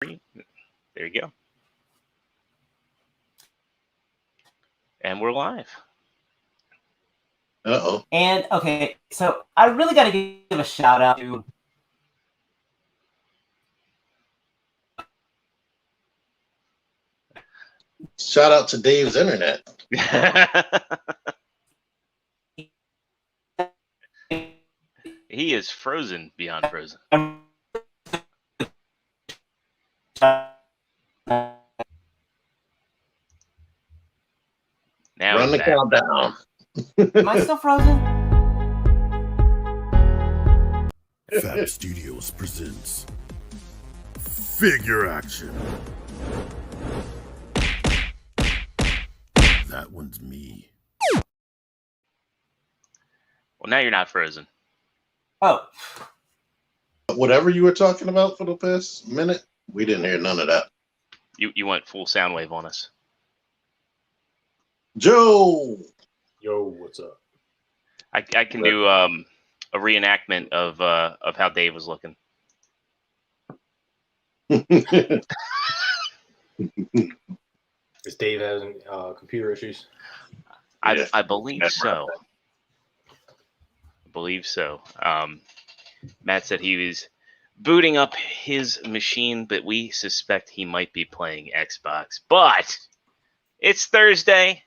There you go. And we're live. Uh-oh. And, okay, so I really got to give a shout-out to... Shout out to Dave's internet. He is frozen beyond frozen. Now Run the countdown. Am I still frozen? Fab Studios presents Figure Action. That one's me. Well, now you're not frozen. Oh. Whatever you were talking about for the past minute, we didn't hear none of that. You went full sound wave on us. Joe! Yo, what's up? I can do a reenactment of how Dave was looking. Is Dave having computer issues? I believe so. I believe so. Matt said he was booting up his machine, but we suspect he might be playing Xbox. But it's Thursday.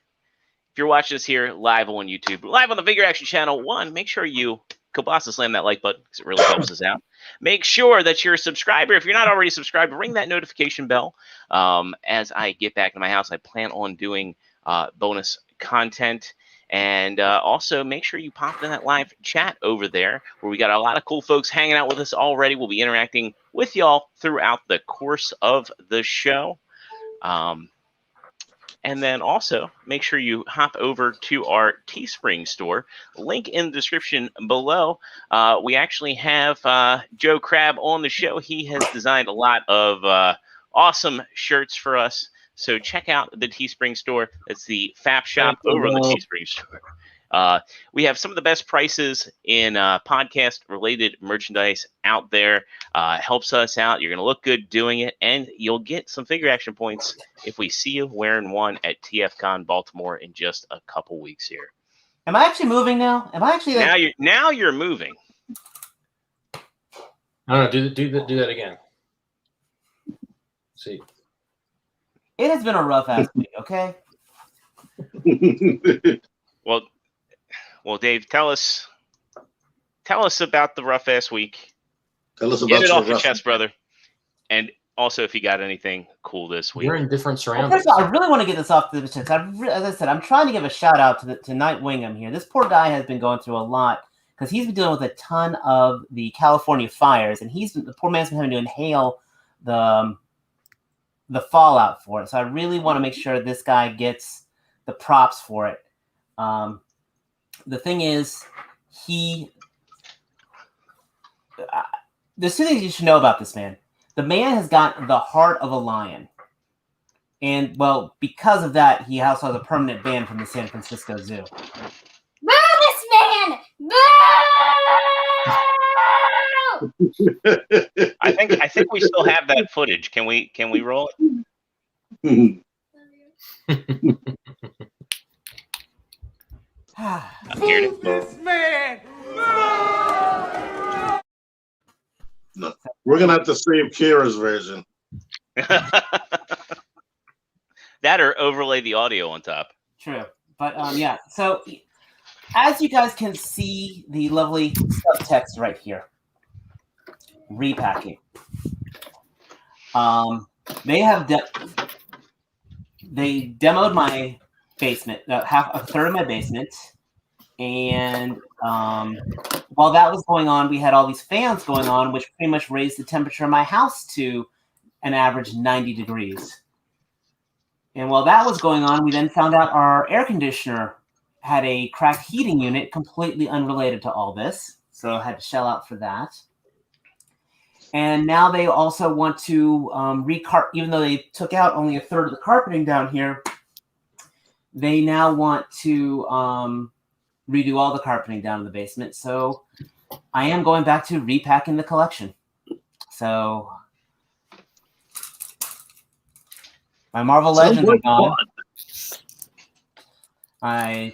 If you're watching us here live on YouTube, live on the Figure Action channel, make sure you kielbasa slam that like button because it really helps us out. Make sure that you're a subscriber. If you're not already subscribed, ring that notification bell. As I get back to my house, I plan on doing bonus content. And also make sure you pop in that live chat over there where we got a lot of cool folks hanging out with us already. We'll be interacting with y'all throughout the course of the show. And then also make sure you hop over to our Teespring store. Link in the description below. We actually have Joe Crab on the show. He has designed a lot of awesome shirts for us. So check out the Teespring store. It's the Fap Shop over on the Teespring store. We have some of the best prices in podcast-related merchandise out there. Helps us out. You're going to look good doing it, and you'll get some figure action points if we see you wearing one at TFCon Baltimore in just a couple weeks here. Am I actually moving now? Am I actually... Now you're moving. I don't know. Do that again. See. It has been a rough ass week, okay? Well, Dave, tell us about the rough ass week. Tell us about Get it off your chest, brother. And also, if you got anything cool this week. You're in different surroundings. Well, first of all, I really want to get this off the chest. As I said, I'm trying to give a shout out to Nightwing. I'm here. This poor guy has been going through a lot because he's been dealing with a ton of the California fires, and the poor man's been having to inhale the fallout for it. So I really want to make sure this guy gets the props for it. The thing is, there's two things you should know about this man. The man has got the heart of a lion. And, well, because of that, he also has a permanent ban from the San Francisco Zoo. Boo this man! Boo! I think we still have that footage. Can we roll it? This man! No. We're gonna have to save Kira's version. That or overlay the audio on top. True. But yeah, so as you guys can see the lovely subtext right here. Repacking. They demoed my basement, a third of my basement, and while that was going on, we had all these fans going on, which pretty much raised the temperature of my house to an average 90 degrees. And while that was going on, we then found out our air conditioner had a cracked heating unit completely unrelated to all this, so I had to shell out for that. And now they also want to even though they took out only a third of the carpeting down here, they now want to redo all the carpeting down in the basement. So I am going back to repacking the collection. So My Marvel Sounds Legends are like gone. fun.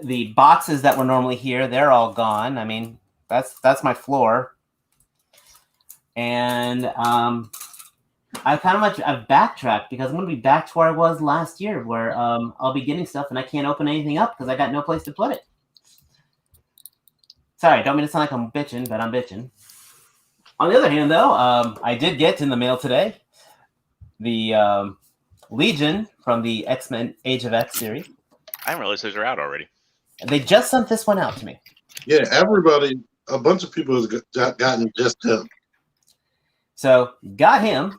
The boxes that were normally here, they're all gone. I mean, that's my floor. And I've backtracked because I'm going to be back to where I was last year, where I'll be getting stuff and I can't open anything up because I got no place to put it. Sorry, I don't mean to sound like I'm bitching, but I'm bitching. On the other hand, though, I did get in the mail today the Legion from the X-Men Age of X series. I didn't realize those are out already. They just sent this one out to me. Yeah, everybody, a bunch of people has gotten just him. So, got him.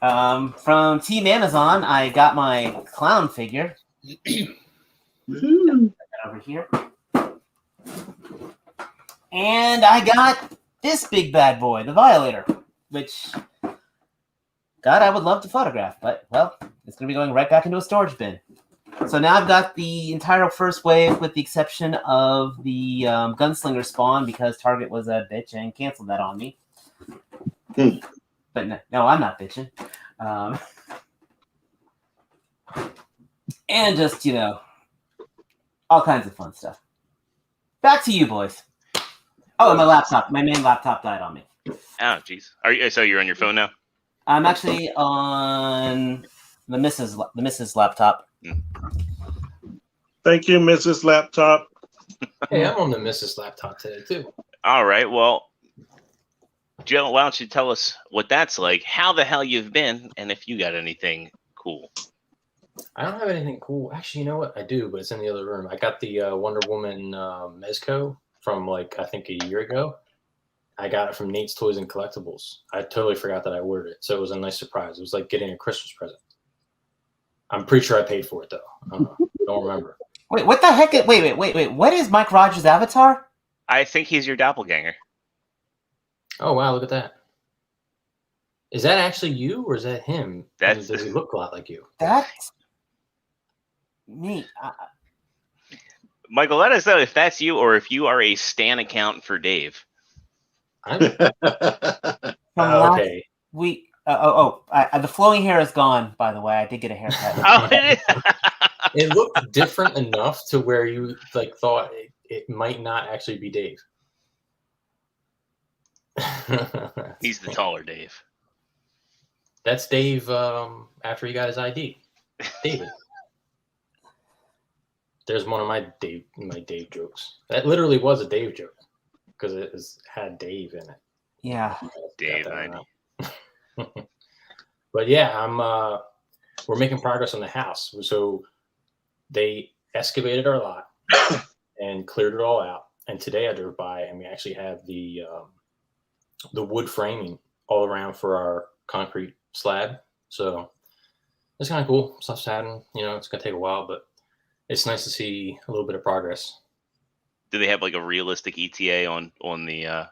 From Team Amazon, I got my clown figure. Over here. And I got this big bad boy, the Violator, which, God, I would love to photograph, but, well, it's going to be going right back into a storage bin. So now I've got the entire first wave with the exception of the Gunslinger spawn because Target was a bitch and canceled that on me. But no, I'm not bitching. And just, all kinds of fun stuff. Back to you, boys. Oh, and my main laptop died on me. Oh, jeez. So you're on your phone now? I'm actually on the Mrs. laptop. Thank you, Mrs. Laptop. Hey, I'm on the Mrs. laptop today too. All right. Well, Joe, why don't you tell us what that's like, how the hell you've been, and if you got anything cool. I don't have anything cool. Actually, you know what? I do, but it's in the other room. I got the Wonder Woman Mezco from I think a year ago. I got it from Nate's Toys and Collectibles. I totally forgot that I ordered it, so it was a nice surprise. It was like getting a Christmas present. I'm pretty sure I paid for it though. Don't remember. Wait, what the heck? Wait. What is Mike Rogers' avatar? I think he's your doppelganger. Oh wow, look at that. Is that actually you or is that him? Does he look a lot like you? That's me. Michael, let us know if that's you or if you are a Stan account for Dave. Okay. week. The flowing hair is gone, by the way. I did get a haircut. It looked different enough to where you thought it might not actually be Dave. He's the taller Dave. That's Dave after he got his ID. David. There's one of my Dave jokes. That literally was a Dave joke because it had Dave in it. Yeah. Dave ID. But yeah, we're making progress on the house. So they excavated our lot and cleared it all out. And today I drove by and we actually have the wood framing all around for our concrete slab. So it's kind of cool. Stuff's happening. It's gonna take a while, but it's nice to see a little bit of progress. Do they have a realistic ETA on the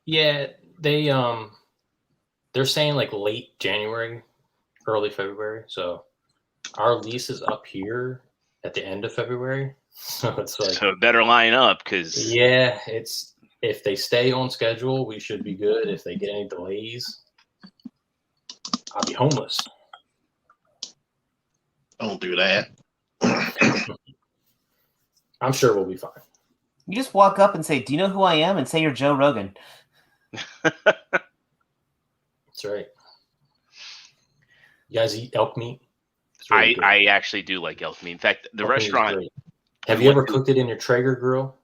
Yeah, they're saying late January, early February. So our lease is up here at the end of February. So it's so it better line up because yeah, if they stay on schedule, we should be good. If they get any delays, I'll be homeless. Don't do that. I'm sure we'll be fine. You just walk up and say, "Do you know who I am?" and say you're Joe Rogan. That's right. You guys eat elk meat? Really I actually do like elk meat. In fact, the restaurant. Have you ever cooked it in your Traeger grill?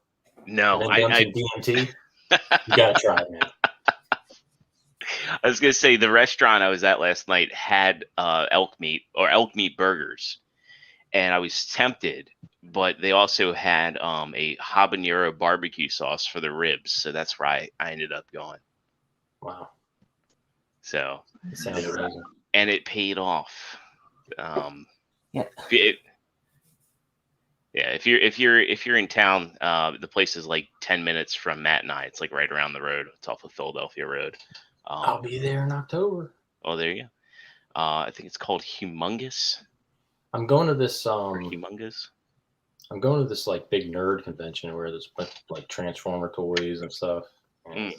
No, I DMT. You gotta try it, man. I was gonna say the restaurant I was at last night had elk meat burgers, and I was tempted, but they also had a habanero barbecue sauce for the ribs, so that's why I ended up going. Wow. So It sounds amazing. And it paid off. Yeah. If you're in town, the place is 10 minutes from Matt and I. It's right around the road. It's off of Philadelphia Road. I'll be there in October. Oh, there you go. I think it's called Humongous. I'm going to this Humongous. I'm going to this big nerd convention where there's Transformer toys and stuff. And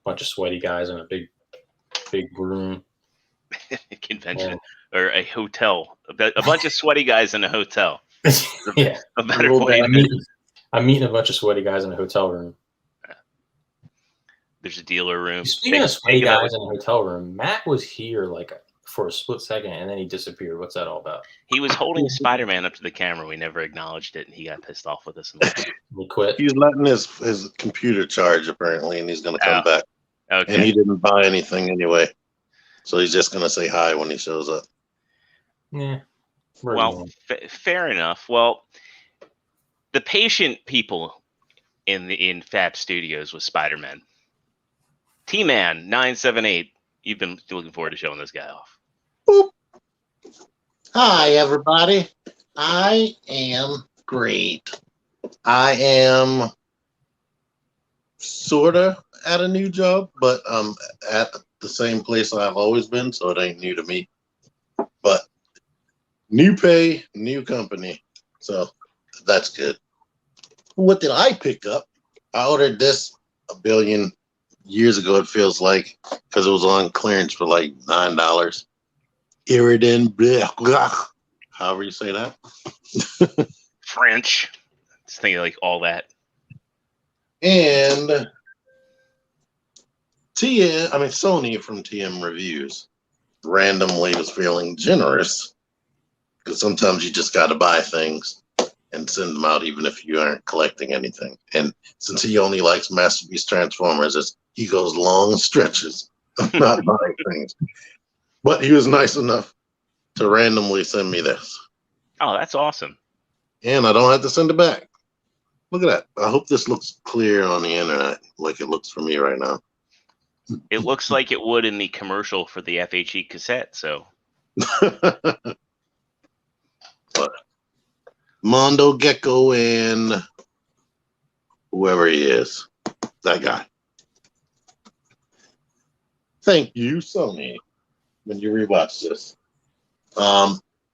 bunch of sweaty guys in a big room. Convention or a hotel. A bunch of sweaty guys in a hotel. Yeah. A better way. I'm meeting a bunch of sweaty guys in a hotel room. There's a dealer room. Speaking of sweaty guys in a hotel room, Matt was here like for a split second, and then he disappeared. What's that all about? He was holding Spider-Man up to the camera. We never acknowledged it, and he got pissed off with us. He quit. He's letting his computer charge apparently, and he's going to come back. Okay. And he didn't buy anything anyway, so he's just going to say hi when he shows up. Yeah. Well, fair enough. Well, the patient people in Fab Studios with Spider-Man. T-Man 978. You've been looking forward to showing this guy off. Boop. Hi, everybody. I am great. I am sort of at a new job, but I'm at the same place I've always been, so it ain't new to me. But new pay, new company. So that's good. What did I pick up? I ordered this a billion years ago, it feels like, because it was on clearance for like $9. Iridan, blah, blah, however you say that. French. Just thinking like all that. And Sony from TM Reviews randomly was feeling generous, because sometimes you just got to buy things and send them out even if you aren't collecting anything. And since he only likes Masterpiece Transformers, he goes long stretches of not buying things. But he was nice enough to randomly send me this. Oh, that's awesome. And I don't have to send it back. Look at that. I hope this looks clear on the internet like it looks for me right now. It looks like it would in the commercial for the FHE cassette, so. But Mondo Gecko and whoever he is, that guy. Thank you, Sony, when you rewatch this.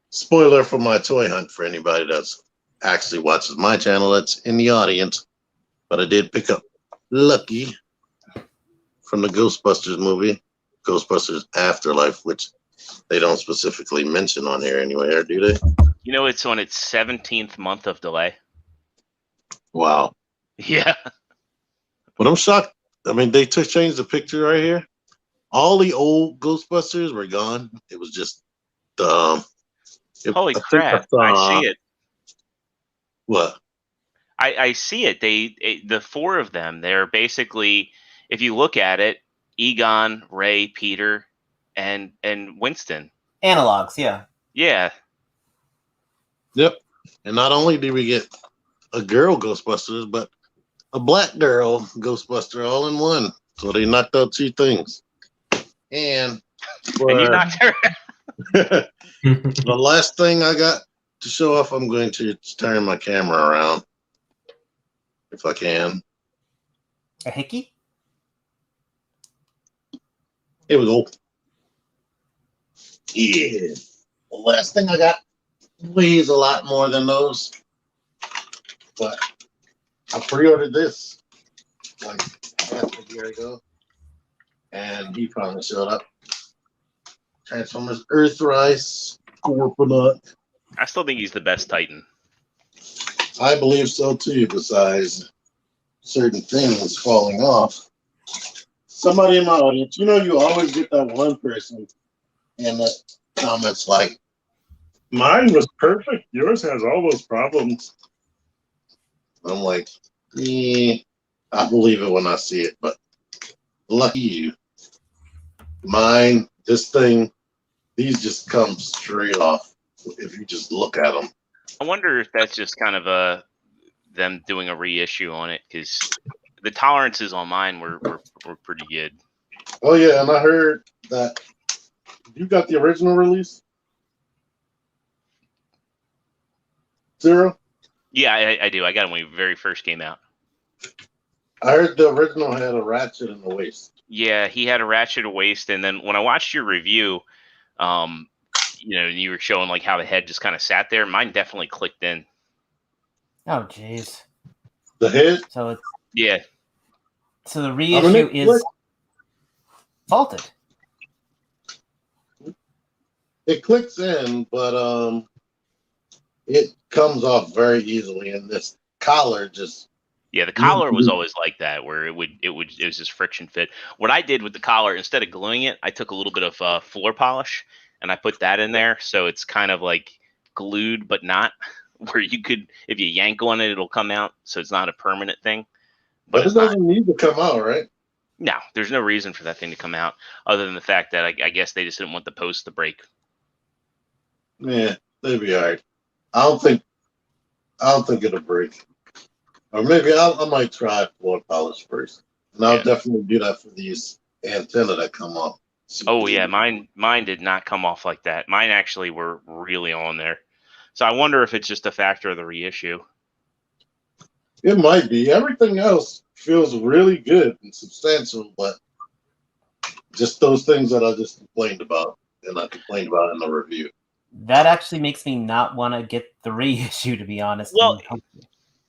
Spoiler for my toy hunt for anybody that's actually watches my channel that's in the audience. But I did pick up Lucky from the Ghostbusters movie, Ghostbusters Afterlife, which they don't specifically mention on here anywhere, do they? You know, it's on its 17th month of delay. Wow. Yeah. But I'm shocked. I mean, they changed the picture right here. All the old Ghostbusters were gone. It was just holy crap! I see it. What? I see it. The four of them. They're basically, if you look at it, Egon, Ray, Peter, and Winston. Analogs, yeah. Yeah. Yep. And not only did we get a girl Ghostbusters, but a black girl Ghostbuster all in one. So they knocked out two things. And you knocked her. The last thing I got to show off, I'm going to turn my camera around if I can. A hickey? Here we go. Yeah. The last thing I got weighs a lot more than those. But I pre-ordered this like half a year ago. And he finally showed up. Transformers Earthrise Scorponok. I still think he's the best Titan. I believe so too, besides certain things falling off. Somebody in my audience, you always get that one person in the comments like, mine was perfect, yours has all those problems. I'm like, I believe it when I see it, but lucky you. Mine, this thing, these just come straight off if you just look at them. I wonder if that's just kind of them doing a reissue on it, because the tolerances on mine were pretty good. Oh yeah, and I heard that you got the original release. Zero? Yeah, I do. I got it when it very first came out. I heard the original had a ratchet in the waist. Yeah, he had a ratchet waist, and then when I watched your review, you were showing like how the head just kind of sat there. Mine definitely clicked in. Oh, jeez. The head? So it's Yeah. So the reissue is salted. It clicks in, but it comes off very easily, and this collar just Yeah, the collar was always like that, where it was just friction fit. What I did with the collar, instead of gluing it, I took a little bit of floor polish and I put that in there, so it's kind of like glued but not, where you could, if you yank on it, it'll come out, so it's not a permanent thing. but it's it doesn't need to come out, right? No, there's no reason for that thing to come out, other than the fact that I guess they just didn't want the post to break. Yeah, they'd be all right. I don't think it'll break. Or maybe I might try floor polish first. And I'll definitely do that for these antenna that come off. Oh yeah, mine did not come off like that. Mine actually were really on there. So I wonder if it's just a factor of the reissue. It might be. Everything else feels really good and substantial, but just those things that I just complained about, and I complained about in the review. That actually makes me not want to get the reissue, to be honest. Well,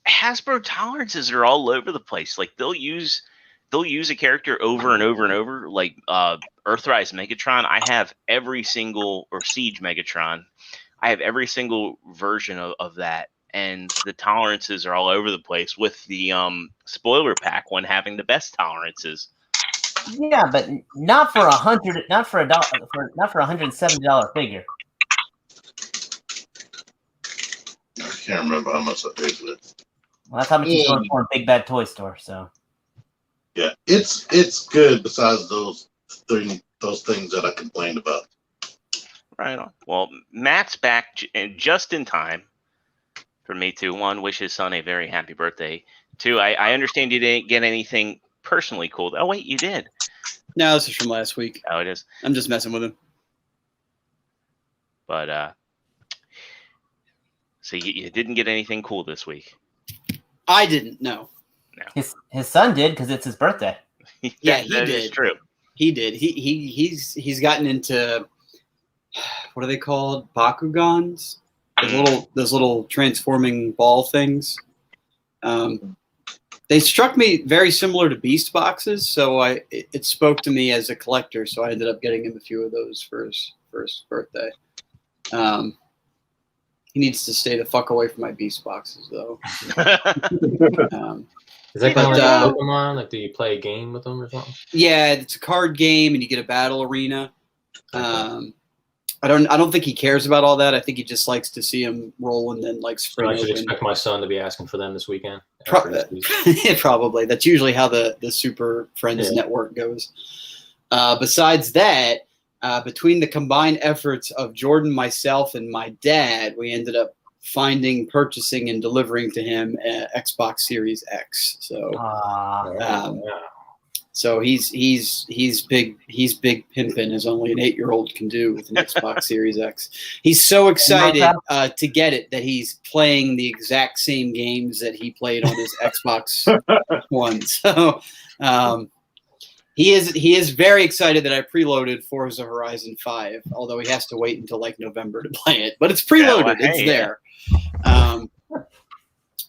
Hasbro tolerances are all over the place. Like they'll use a character over and over and over. Like Earthrise Megatron, I have every single, or Siege Megatron, I have every single version of that, and the tolerances are all over the place. With the spoiler pack one having the best tolerances. Yeah, but not for $170 figure. I can't remember how much I paid for it. Well, that's how much he's going for in Big Bad Toy Store. So yeah, it's good. Besides those things that I complained about. Right on. Well, Matt's back just in time for me to, one, wish his son a very happy birthday. Two, I understand you didn't get anything personally cool. Oh wait, you did. No, this is from last week. Oh, it is. I'm just messing with him. But so you didn't get anything cool this week. I didn't. No. his son did, because it's his birthday. Yeah, he that did. is true. He did. He's gotten into, what are they called? Bakugans? Those little transforming ball things. They struck me very similar to Beast boxes, so it spoke to me as a collector. So I ended up getting him a few of those for his birthday. He needs to stay the fuck away from my Beast boxes, though. Is that kind of like Pokemon? Like, do you play a game with them or something? Yeah, it's a card game, and you get a battle arena. I don't think he cares about all that. I think he just likes to see him roll and then like spring. So I should open. expect my son to be asking for them this weekend. Probably. That's usually how the Super Friends Network goes. Besides that, between the combined efforts of Jordan, myself, and my dad, we ended up purchasing, and delivering to him an Xbox Series X. So, so he's big pimping, as only an 8-year-old can do with an Xbox Series X. He's so excited to get it that he's playing the exact same games that he played on his Xbox One. So he is very excited that I preloaded Forza Horizon 5, although he has to wait until like November to play it. But it's preloaded; it's there.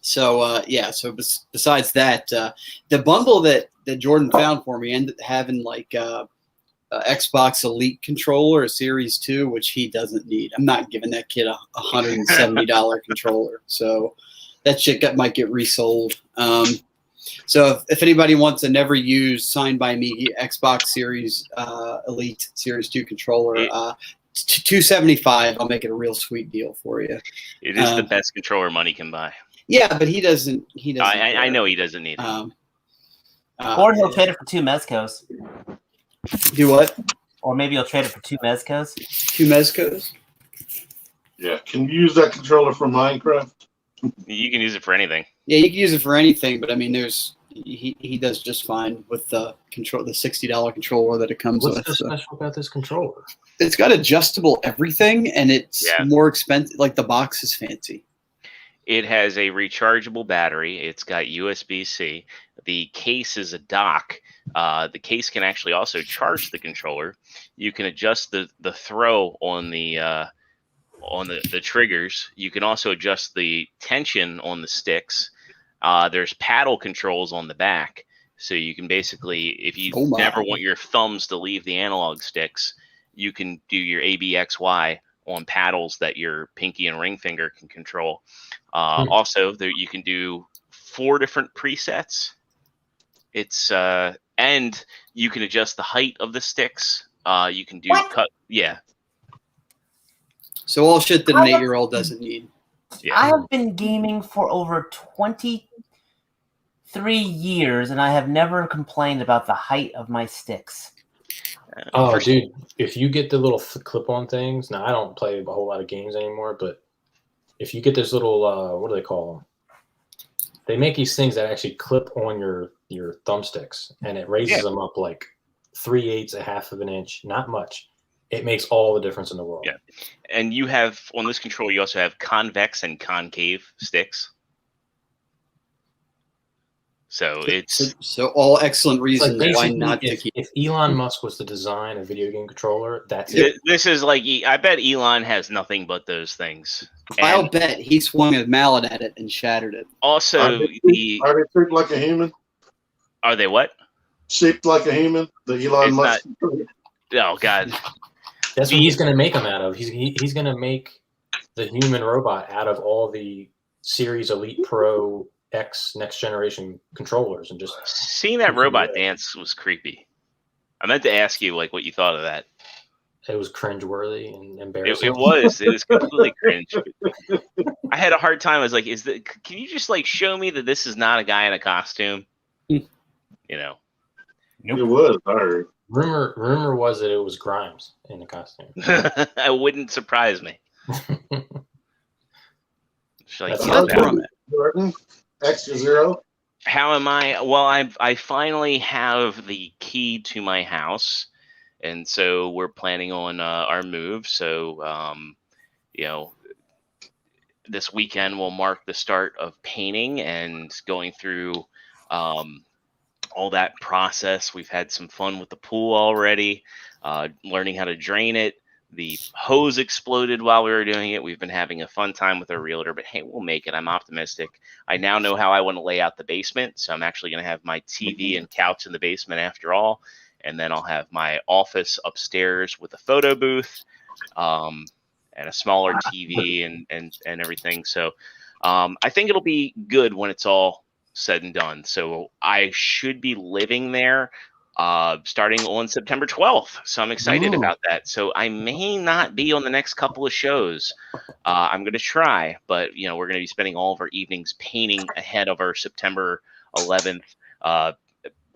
So besides that, the bundle that Jordan found for me ended up having like Xbox Elite controller, a Series 2, which he doesn't need. I'm not giving that kid a $170 controller. So that shit might get resold. So if anybody wants a never used signed by me Xbox Series Elite Series 2 controller, $275, I'll make it a real sweet deal for you. It is the best controller money can buy. Yeah, but he doesn't. I know he doesn't need it. Or he'll trade it for 2 Mezcos. Do what? Or maybe he'll trade it for 2 Mezcos. 2 Mezcos? Yeah. Can you use that controller for Minecraft? You can use it for anything. Yeah, you can use it for anything, but I mean, he does just fine with the $60 controller that it comes with. What's so special about this controller? It's got adjustable everything, and it's more expensive. Like, the box is fancy. It has a rechargeable battery. It's got USB-C. The case is a dock. The case can actually also charge the controller. You can adjust the throw on the triggers. You can also adjust the tension on the sticks. There's paddle controls on the back. So you can basically, if you Oh my. never want your thumbs to leave the analog sticks, you can do your ABXY on paddles that your pinky and ring finger can control. Also, there you can do 4 different presets. It's and you can adjust the height of the sticks. You can do cut. Yeah. So all shit that an 8-year-old doesn't need. Yeah. I have been gaming for over 23 years, and I have never complained about the height of my sticks. Oh, dude, if you get the little clip-on things, now I don't play a whole lot of games anymore, but if you get this little, what do they call them? They make these things that actually clip on your thumbsticks, and it raises them up like 3/8, a half of an inch, not much. It makes all the difference in the world. Yeah. And you have, on this controller, you also have convex and concave sticks. So it's... So all excellent reasons like why not to if, keep. if Elon Musk was to design a video game controller, that's it. This is like, I bet Elon has nothing but those things. I'll And bet he swung a mallet at it and shattered it. also, Are they shaped like a human? are they what? Shaped like a human? The Elon It's Musk? Oh, God. That's what he's going to make them out of. He's going to make the human robot out of all the Series Elite Pro X next generation controllers, and just Seeing that robot dance was creepy. I meant to ask you, like, what you thought of that. it was cringeworthy and embarrassing. It was completely cringe. I had a hard time. I was like, can you just like show me that this is not a guy in a costume? You know. It was, I heard. Rumor was that it was Grimes in the costume. It wouldn't surprise me. Just like, That's get not down on that. Jordan, ExtraZero. How am I? Well, I finally have the key to my house, and so we're planning on our move. So, you know, this weekend will mark the start of painting and going through all that process. We've had some fun with the pool already, learning how to drain it. The hose exploded while we were doing it. We've been having a fun time with our realtor, but hey, we'll make it. I'm optimistic. I now know how I want to lay out the basement, so I'm actually going to have my TV and couch in the basement after all, and then I'll have my office upstairs with a photo booth and a smaller TV and everything. So I think it'll be good when it's all said and done. So I should be living there starting on September 12th. So I'm excited about that. So I may not be on the next couple of shows. I'm going to try, but you know, we're going to be spending all of our evenings painting ahead of our September 11th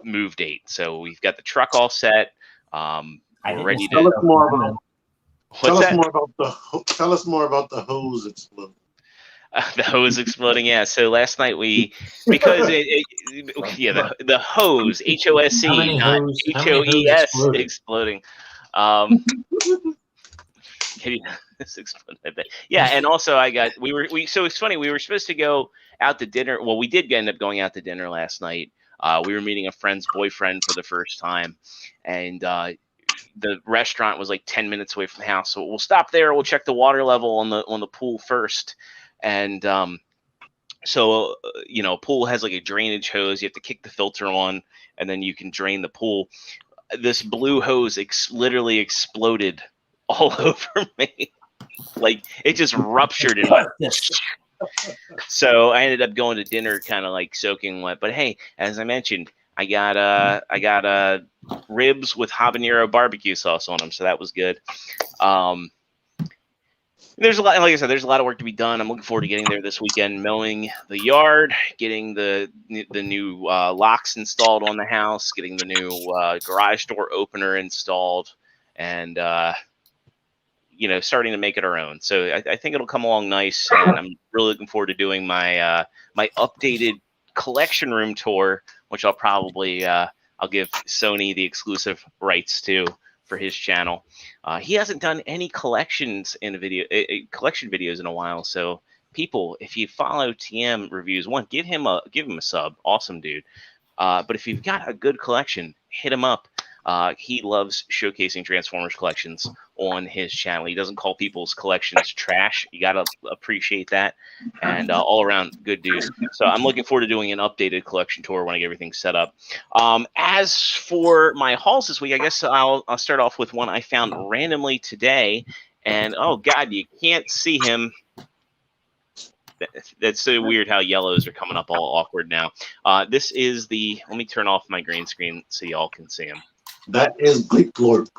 move date. So we've got the truck all set. We're ready to... Tell us more about, What's that? Tell us more about the hose exploding. The hose exploding, yeah. So last night because the hose, HOSE, How many not hose HOES, exploded? exploding. Can you this explode a bit? Yeah, and also so it's funny, we were supposed to go out to dinner. Well, we did end up going out to dinner last night. We were meeting a friend's boyfriend for the first time, and the restaurant was like 10 minutes away from the house. So we'll stop there. We'll check the water level on the pool first. And so, you know, pool has like a drainage hose. You have to kick the filter on, and then you can drain the pool. This blue hose literally exploded all over me. Like, it just ruptured in my... So I ended up going to dinner kind of like soaking wet. But hey, as I mentioned, I got ribs with habanero barbecue sauce on them, so that was good. There's a lot, like I said, there's a lot of work to be done. I'm looking forward to getting there this weekend, mowing the yard, getting the new locks installed on the house, getting the new garage door opener installed, and you know, starting to make it our own. So I think it'll come along nice, and I'm really looking forward to doing my my updated collection room tour, which I'll probably I'll give Sony the exclusive rights to for his channel. He hasn't done any collections in collection videos in a while. So people, if you follow TM Reviews, give him a sub. Awesome dude. But if you've got a good collection, hit him up. He loves showcasing Transformers collections on his channel. He doesn't call people's collections trash. You got to appreciate that. And all around good dude. So I'm looking forward to doing an updated collection tour when I get everything set up. As for my hauls this week, I guess I'll start off with one I found randomly today. And oh God, you can't see him. That's so weird how yellows are coming up all awkward now. This is let me turn off my green screen so y'all can see him. That is Greek Lord.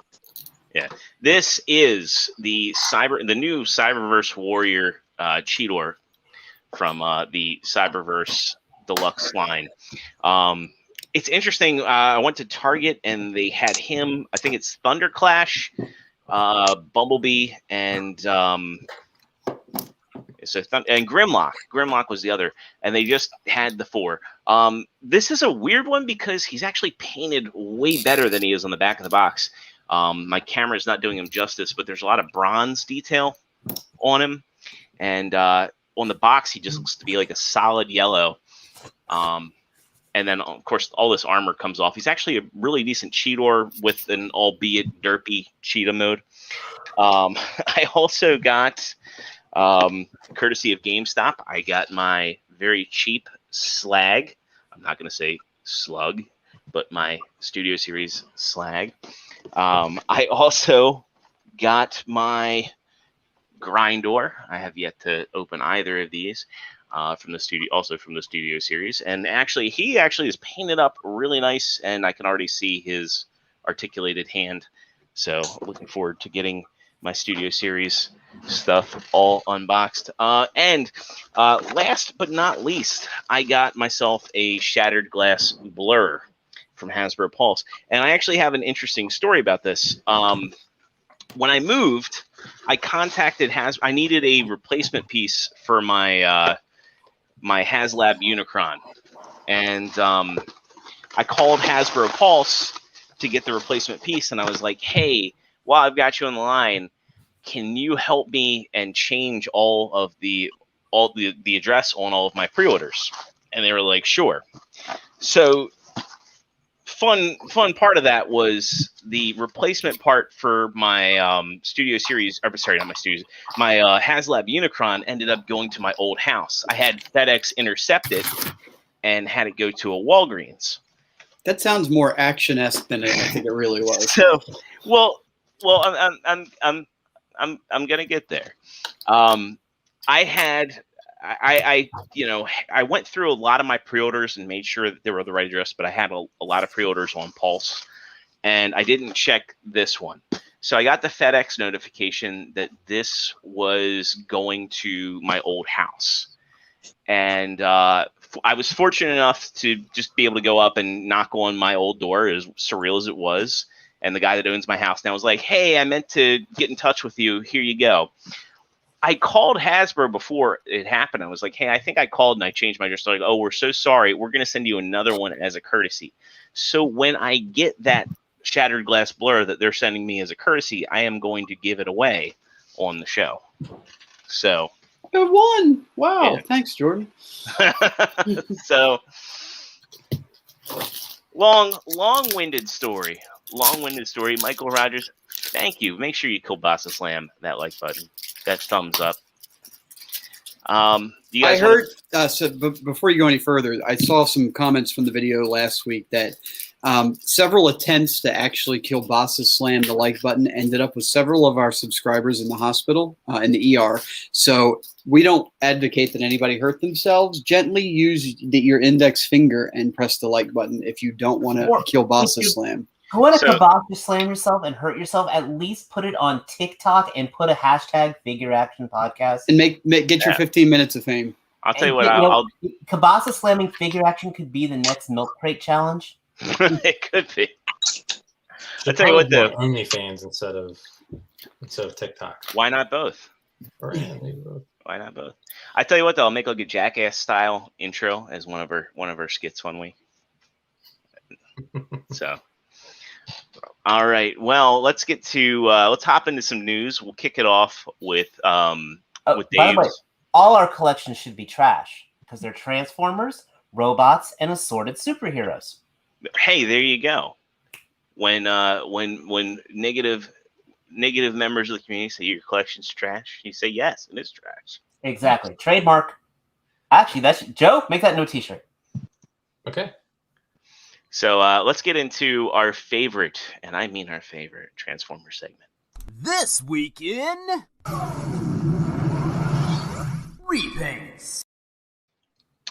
Yeah, this is the new Cyberverse Warrior Cheetor from the Cyberverse Deluxe line. It's interesting. I went to Target and they had him. I think it's Thunderclash, Bumblebee, and Grimlock. Grimlock was the other, and they just had the 4. This is a weird one because he's actually painted way better than he is on the back of the box. My camera's not doing him justice, but there's a lot of bronze detail on him, and on the box he just looks to be like a solid yellow. And then of course all this armor comes off. He's actually a really decent Cheetor with an albeit derpy cheetah mode. I also got, courtesy of GameStop, I got my very cheap Slag. I'm not going to say slug, but my Studio Series Slag. I also got my Grindor. I have yet to open either of these from the Studio Series. And actually, he is painted up really nice, and I can already see his articulated hand. So looking forward to getting my Studio Series stuff all unboxed. And last but not least, I got myself a Shattered Glass Blur from Hasbro Pulse. And I actually have an interesting story about this. When I moved, I contacted Hasbro. I needed a replacement piece for my my HasLab Unicron. And I called Hasbro Pulse to get the replacement piece, and I was like, hey, while I've got you on the line, can you help me and change all the address on all of my pre-orders? And they were like, sure. So fun part of that was the replacement part for my Studio Series, or sorry, not my Studios, my HasLab Unicron ended up going to my old house. I had FedEx intercept it and had it go to a Walgreens. That sounds more action-esque than I think it really was. So, well, I'm gonna get there. I went through a lot of my pre-orders and made sure that they were the right address, but I had a lot of pre-orders on Pulse, and I didn't check this one. So I got the FedEx notification that this was going to my old house, and I was fortunate enough to just be able to go up and knock on my old door, as surreal as it was. And the guy that owns my house now was like, hey, I meant to get in touch with you. Here you go. I called Hasbro before it happened. I was like, hey, I think I called and I changed my address. They're like, oh, we're so sorry. We're going to send you another one as a courtesy. So when I get that Shattered Glass Blur that they're sending me as a courtesy, I am going to give it away on the show. So. Good one. Wow. Yeah. Thanks, Jordan. So long-winded story. Long-winded story. Michael Rogers, thank you. Make sure you kielbasa slam that like button. That thumbs up. I heard, before you go any further, I saw some comments from the video last week that several attempts to actually kielbasa slam the like button ended up with several of our subscribers in the hospital, in the ER. So we don't advocate that anybody hurt themselves. Gently use your index finger and press the like button if you don't want to kielbasa slam. You want to kielbasa slam yourself and hurt yourself, at least put it on TikTok and put a hashtag Figure Action Podcast. And get your 15 minutes of fame. I'll tell you what, kielbasa slamming Figure Action could be the next milk crate challenge. It could be. I'll tell you what, though. OnlyFans instead of TikTok. Why not both? Why not both? I tell you what, though, I'll make like a Jackass style intro as one of our skits one week. So, all right. Well, let's get to let's hop into some news. We'll kick it off with Dave. By the way, all our collections should be trash because they're Transformers, robots, and assorted superheroes. Hey, there you go. when negative members of the community say your collection's trash, you say yes, it is trash. Exactly. Trademark. Actually, that's Joe. Make that no T-shirt. Okay. So let's get into our favorite, and I mean our favorite, Transformer segment. This week in repaints.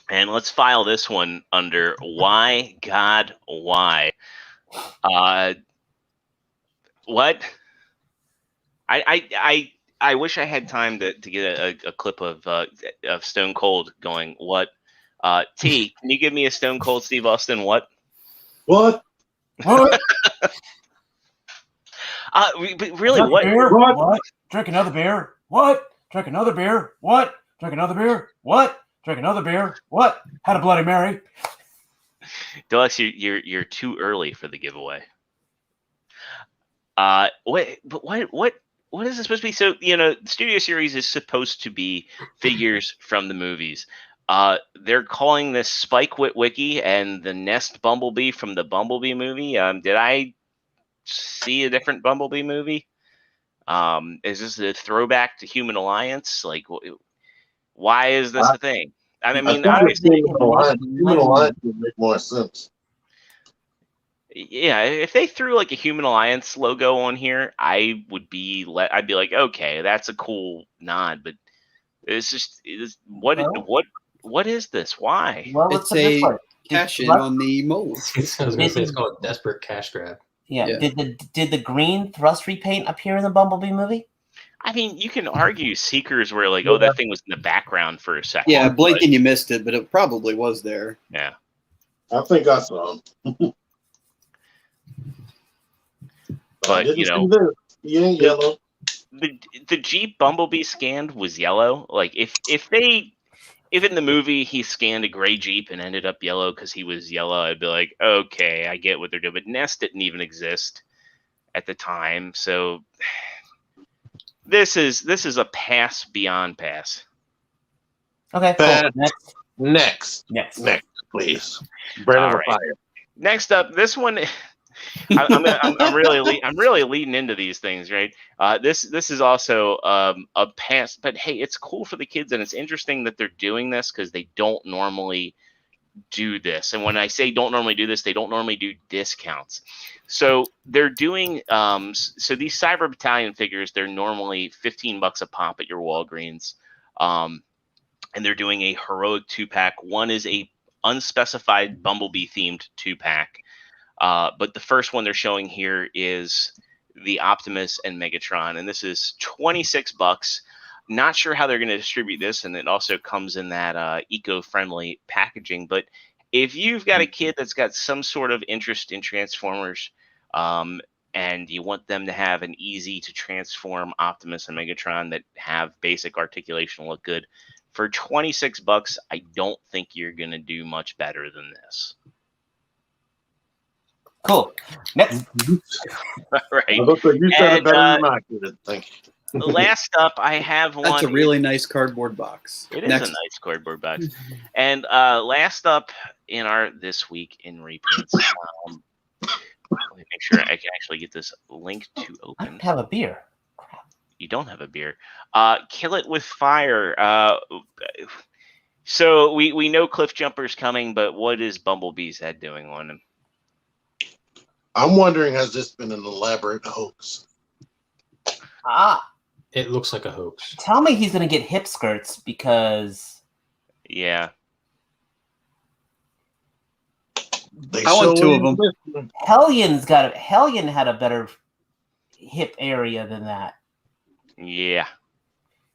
And let's file this one under why, God, why? What? I wish I had time to get a clip of Stone Cold going. What? T, can you give me a Stone Cold Steve Austin? What? What? What? Really? What? What? Drink another beer. What? Drink another beer. What? Drink another beer. What? Drink another beer. What? Had a Bloody Mary. Deluxe, you're too early for the giveaway. What is this supposed to be? So, the Studio Series is supposed to be figures from the movies. They're calling this Spike Witwicky and the Nest Bumblebee from the Bumblebee movie. Did I see a different Bumblebee movie? Is this a throwback to Human Alliance? Like, why is this a thing? I mean, obviously, Human Alliance would make more sense. Yeah, if they threw like a Human Alliance logo on here, I'd be like, okay, that's a cool nod. But what is this? Why? Well, It's a cash in on the mold. I was going to say it's called a desperate cash grab. Yeah. Did the green thrust repaint appear in the Bumblebee movie? I mean, you can argue Seekers were like, oh, that thing was in the background for a second. Yeah, blink and you missed it, but it probably was there. Yeah. I think I saw him. But, he ain't yellow. The Jeep Bumblebee scanned was yellow. Like, if in the movie he scanned a gray Jeep and ended up yellow because he was yellow, I'd be like, okay, I get what they're doing. But Nest didn't even exist at the time, so this is a pass beyond pass. Okay, cool. Next, please. Burn the fire. Next up, this one. I'm really leading into these things, right? This is also a pass, but hey, it's cool for the kids, and it's interesting that they're doing this because they don't normally do this. And when I say don't normally do this, they don't normally do discounts. So they're doing so these Cyber Battalion figures, they're normally $15 a pop at your Walgreens, and they're doing a heroic 2-pack. One is a unspecified Bumblebee themed 2-pack. But the first one they're showing here is the Optimus and Megatron, and this is $26. Not sure how they're going to distribute this, and it also comes in that eco-friendly packaging. But if you've got a kid that's got some sort of interest in Transformers, and you want them to have an easy to transform Optimus and Megatron that have basic articulation, look good, for $26, I don't think you're going to do much better than this. Cool. Next. Right. You said it better than I did. Thank you. Last up, I have one. That's a really nice cardboard box. It is a nice cardboard box. And last up in our This Week in Reprints, let me make sure I can actually get this link to open. I don't have a beer. Crap. You don't have a beer. Kill It With Fire. So we know Cliff Jumper's coming, but what is Bumblebee's head doing on him? I'm wondering, has this been an elaborate hoax? It looks like a hoax. Tell me he's going to get hip skirts because... Yeah. I want two of them. Hellion had a better hip area than that. Yeah.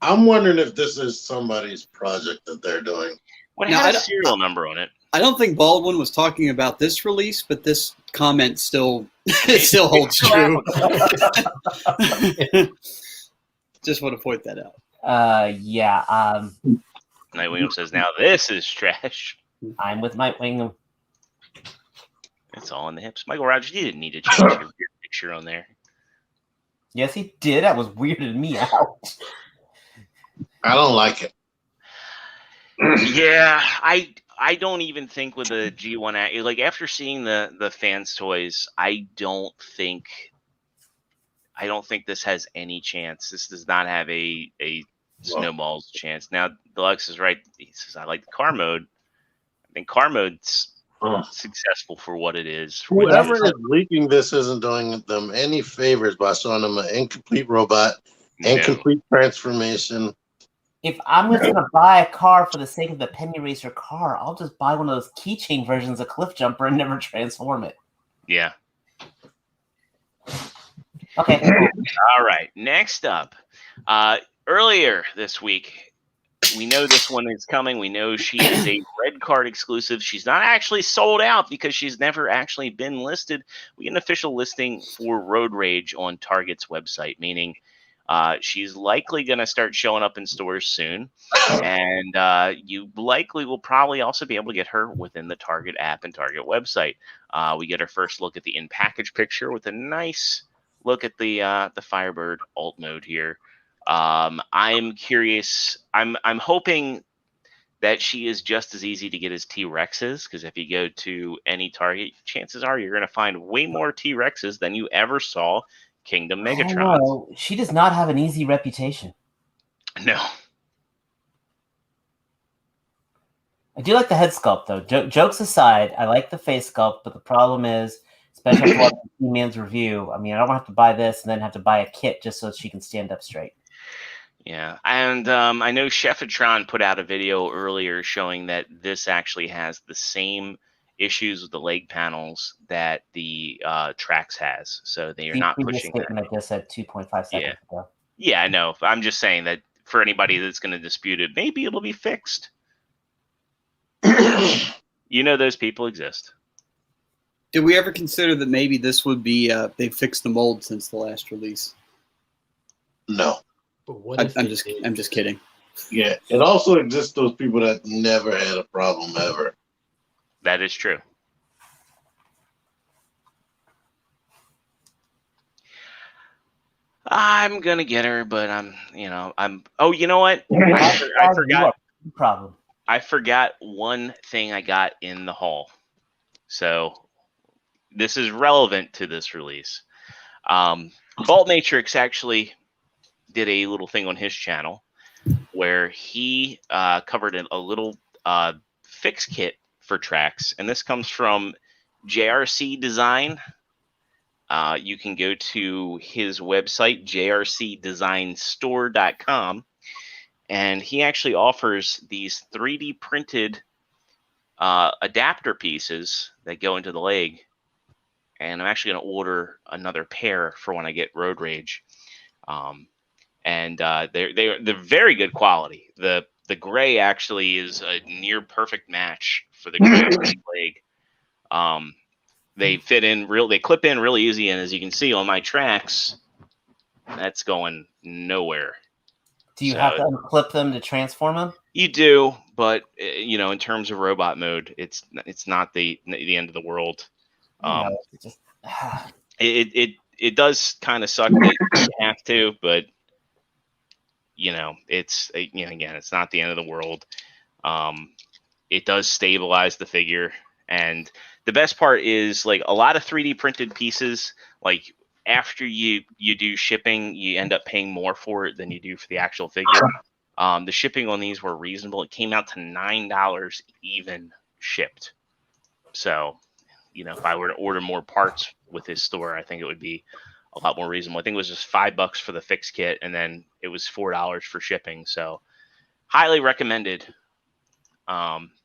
I'm wondering if this is somebody's project that they're doing. What had a serial number on it? I don't think Baldwin was talking about this release, but this comment still holds true. Just want to point that out. Yeah. Nightwing says, now this is trash. I'm with Nightwing. It's all in the hips. Michael Rogers, you didn't need to change your picture on there. Yes, he did. That was weirded me out. I don't like it. Yeah, I don't even think with the G1, like after seeing the fans toys, I don't think this has any chance. This does not have a snowball's chance. Now, Deluxe is right. He says, I like the car mode. I think car mode's successful for what it is. Whoever is leaking this isn't doing them any favors by showing them an incomplete robot, incomplete transformation. If I'm just gonna buy a car for the sake of the penny racer car, I'll just buy one of those keychain versions of Cliff Jumper and never transform it. Yeah. Okay. All right. Next up, earlier this week, we know this one is coming. We know she is a red card exclusive. She's not actually sold out because she's never actually been listed. We get an official listing for Road Rage on Target's website, meaning she's likely going to start showing up in stores soon. And you likely will probably also be able to get her within the Target app and Target website. We get our first look at the in-package picture with a nice look at the Firebird alt mode here. I'm curious. I'm hoping that she is just as easy to get as T-Rexes, because if you go to any Target, chances are you're going to find way more T-Rexes than you ever saw Kingdom Megatron. No, she does not have an easy reputation. No. I do like the head sculpt, though. Jokes aside, I like the face sculpt, but the problem is, especially after watching He-Man's review, I mean, I don't have to buy this and then have to buy a kit just so she can stand up straight. Yeah, and I know Chefitron put out a video earlier showing that this actually has the same issues with the leg panels that the Trax has, so they are not pushing that. I just said 2.5 seconds ago. Yeah, I know. I'm just saying that for anybody that's going to dispute it, maybe it'll be fixed. You know those people exist. Did we ever consider that maybe this would be they fixed the mold since the last release? No. I'm just kidding. Yeah, it also exists those people that never had a problem ever. That is true. I'm gonna get her, but I'm. Oh, you know what? I forgot. Problem. I forgot one thing I got in the haul. So this is relevant to this release. Vault Matrix actually did a little thing on his channel where he covered a little fix kit for Trax, and this comes from JRC Design. You can go to his website, jrcdesignstore.com, and he actually offers these 3D printed adapter pieces that go into the leg. And I'm actually going to order another pair for when I get Road Rage. They're very good quality. The gray actually is a near perfect match for the gray leg. They fit in they clip in really easy, and as you can see on my Trax, that's going nowhere. Do you have to unclip them to transform them? You do, but in terms of robot mode, it's not the end of the world. It does kind of suck that you have to, but it's again, it's not the end of the world. It does stabilize the figure, and the best part is like a lot of 3D printed pieces, like after you do shipping, you end up paying more for it than you do for the actual figure. The shipping on these were reasonable. It came out to $9 even shipped. So, if I were to order more parts with his store, I think it would be a lot more reasonable. I think it was just $5 for the fix kit, and then it was $4 for shipping. So, highly recommended.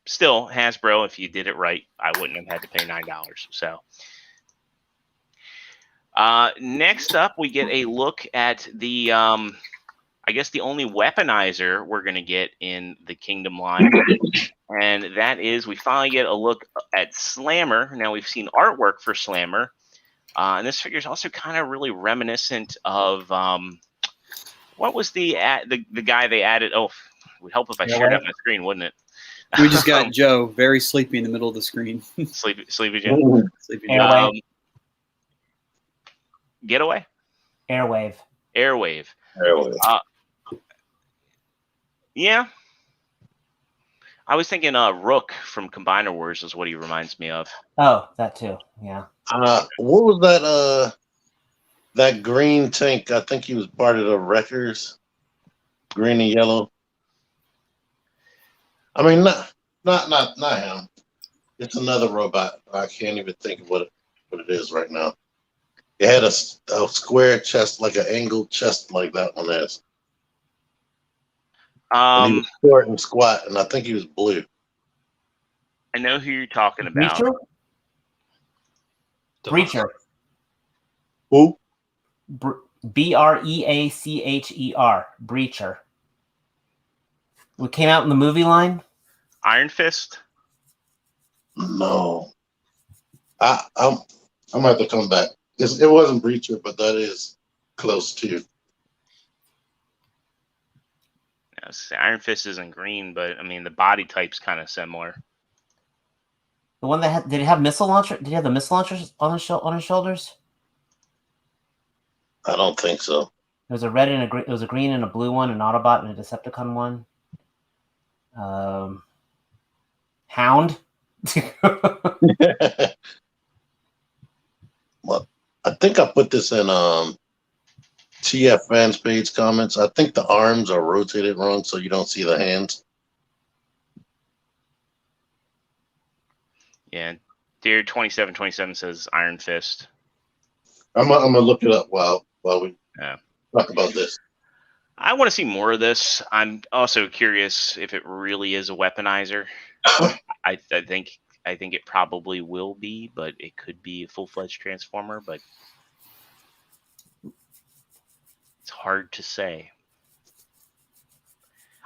Still, Hasbro, if you did it right, I wouldn't have had to pay $9. So, next up, we get a look at the, I guess the only weaponizer we're going to get in the Kingdom line. And that is, we finally get a look at Slammer. Now, we've seen artwork for Slammer. And this figure is also kind of really reminiscent of, what was the guy they added? Oh, it would help if I shared it on my screen, wouldn't it? We just got Joe very sleepy in the middle of the screen. Sleepy Joe. Sleepy Joe. Getaway? Airwave. Yeah. I was thinking Rook from Combiner Wars is what he reminds me of. Oh, that too. Yeah. What was that? That green tank. I think he was part of the Wreckers. Green and yellow. I mean, not him. It's another robot. I can't even think of what it is right now. It had a square chest, like an angled chest, like that one is. And he was short and squat, and I think he was blue. I know who you're talking about. Breacher? Breacher. Who? Breacher. Breacher. What came out in the movie line? Iron Fist? No. I'm gonna have to come back. It wasn't Breacher, but that is close to. Iron Fist isn't green, but I mean the body type's kind of similar. The one that did he have missile launcher? Did he have the missile launchers on his shoulders? I don't think so. There was a red and a green. It was a green and a blue one, an Autobot and a Decepticon one. Hound. Well, I think I put this in TF fans page comments. I think the arms are rotated wrong, so you don't see the hands. Yeah, Deer 2727 says Iron Fist. I'm gonna look it up while we talk about this. I want to see more of this. I'm also curious if it really is a weaponizer. I think it probably will be, but it could be a full-fledged Transformer. But it's hard to say.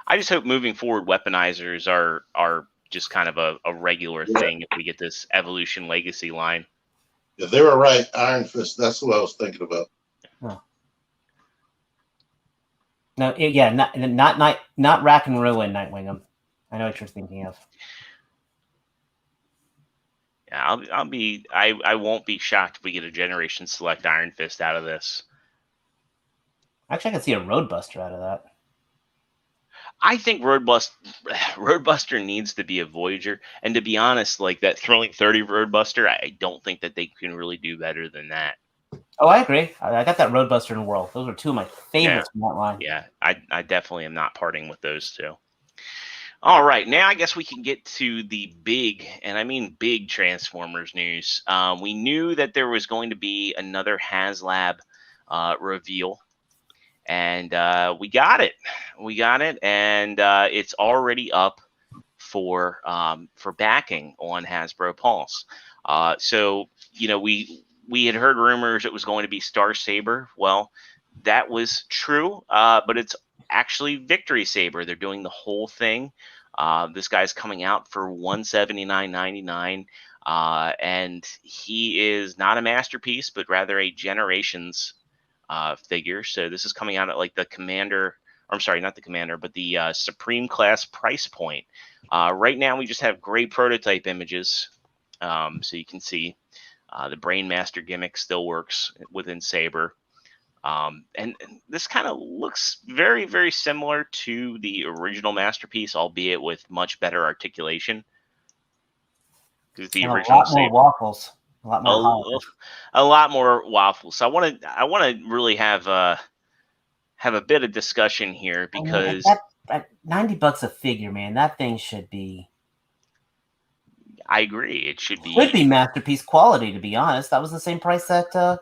I just hope moving forward, weaponizers are just kind of a regular thing if we get this Evolution Legacy line. Yeah, they were right. Iron Fist. That's what I was thinking about. Oh. No, yeah, not Rack and Ruin Nightwing. I know what you're thinking of. Yeah, I won't be shocked if we get a Generation Select Iron Fist out of this. Actually, I can see a Roadbuster out of that. I think Roadbuster needs to be a Voyager, and to be honest, like that Thrilling 30 Roadbuster, I don't think that they can really do better than that. Oh, I agree. I got that Roadbuster and Whirl. Those are two of my favorites from that line. Yeah, I definitely am not parting with those two. All right, now I guess we can get to the big, and I mean big Transformers news. We knew that there was going to be another HasLab reveal, and we got it. And it's already up for backing on Hasbro Pulse. So we had heard rumors it was going to be Star Saber. Well, that was true, but it's actually Victory Saber. They're doing the whole thing. This guy's coming out for $179.99, and he is not a masterpiece, but rather a Generations figure. So this is coming out at like the Commander. I'm sorry, not the Commander, but the Supreme Class price point. Right now, we just have gray prototype images, so you can see the Brainmaster gimmick still works within Saber. And this kind of looks very, very similar to the original Masterpiece, albeit with much better articulation. Because the original more waffles, a lot more waffles. So I want to really have a bit of discussion here because at $90 a figure, man, that thing should be. I agree. It should be Masterpiece quality. To be honest, that was the same price that.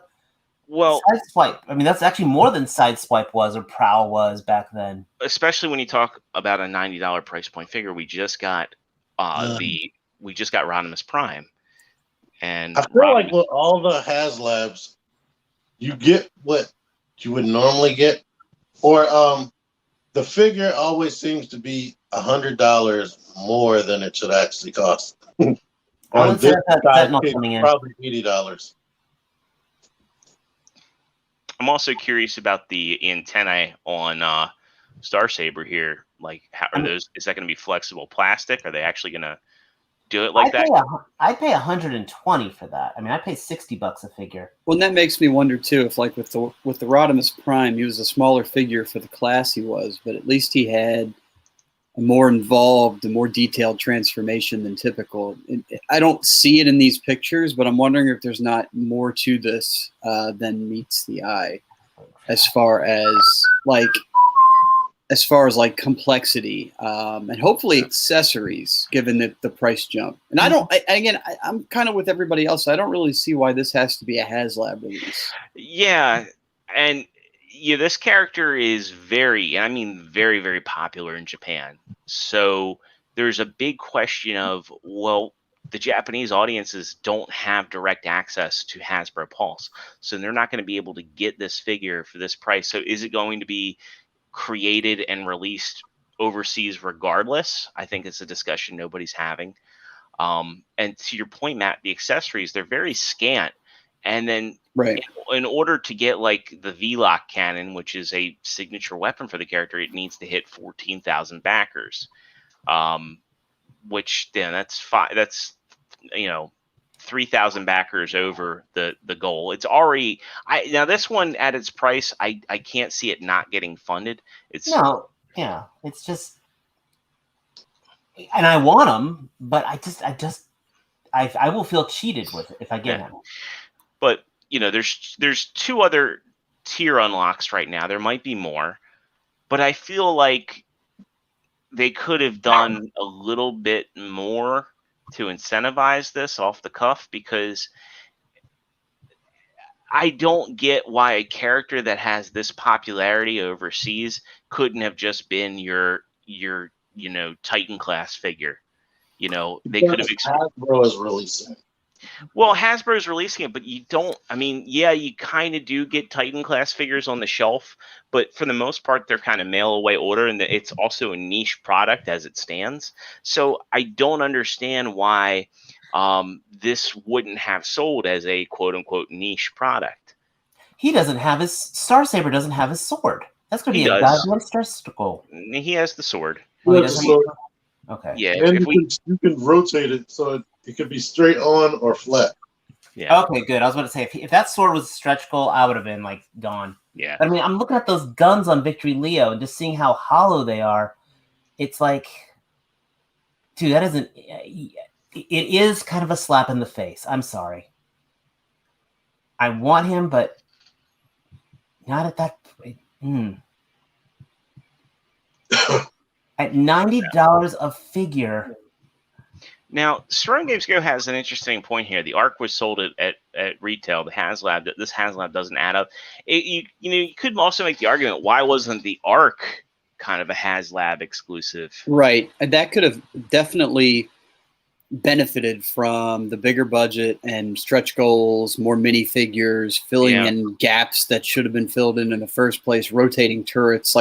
Sideswipe. I mean, that's actually more than Sideswipe was or Prowl was back then. Especially when you talk about a $90 price point figure, we just got Rodimus Prime, and I feel like with all the HasLabs, you get what you would normally get, or the figure always seems to be $100 more than it should actually cost. On this side, probably $80. I'm also curious about the antennae on Star Saber here. Like, how are those? Is that going to be flexible plastic? Are they actually going to do it like that? I'd pay $120 for that. I mean, I pay $60 a figure. Well, and that makes me wonder too if, like, with the Rodimus Prime, he was a smaller figure for the class he was, but at least he had more involved, a more detailed transformation than typical. I don't see it in these pictures, but I'm wondering if there's not more to this than meets the eye, as far as complexity and hopefully accessories, given the price jump. And I'm kind of with everybody else. I don't really see why this has to be a HasLab release. Yeah, and this character is very, very popular in Japan. So there's a big question of, well, the Japanese audiences don't have direct access to Hasbro Pulse, so they're not going to be able to get this figure for this price. So is it going to be created and released overseas regardless? I think it's a discussion nobody's having. And to your point, Matt, the accessories, they're very scant. And then right, in order to get like the V-Lock cannon, which is a signature weapon for the character, it needs to hit 14,000 backers. Which then that's 3,000 backers over the goal. It's already now this one at its price, I can't see it not getting funded. It's just, and I want them, but I will feel cheated with it if I get him. But there's 2 other tier unlocks right now. There might be more, but I feel like they could have done a little bit more to incentivize this off the cuff, because I don't get why a character that has this popularity overseas couldn't have just been your Titan class figure. They could have. Hasbro is releasing. Well, Hasbro's releasing it, but you don't. You kind of do get Titan class figures on the shelf, but for the most part, they're kind of mail away order, and it's also a niche product as it stands. So I don't understand why this wouldn't have sold as a quote unquote niche product. He doesn't have his Saber doesn't have his sword. That's going to be a goddamn stress goal. He has the sword. Okay. Yeah. And you can rotate it so it could be straight on or flat. Yeah. Okay, good. I was about to say, if that sword was a stretch goal, I would have been like gone. Yeah. But, I'm looking at those guns on Victory Leo and just seeing how hollow they are. It's like, dude, that isn't. It is kind of a slap in the face. I'm sorry. I want him, but not at that. At $90 a figure. Now, Storm Games Go has an interesting point here. The ARC was sold at retail. This HasLab doesn't add up. You could also make the argument, why wasn't the ARC kind of a HasLab exclusive? Right. That could have definitely benefited from the bigger budget and stretch goals, more minifigures, filling in gaps that should have been filled in the first place, rotating turrets.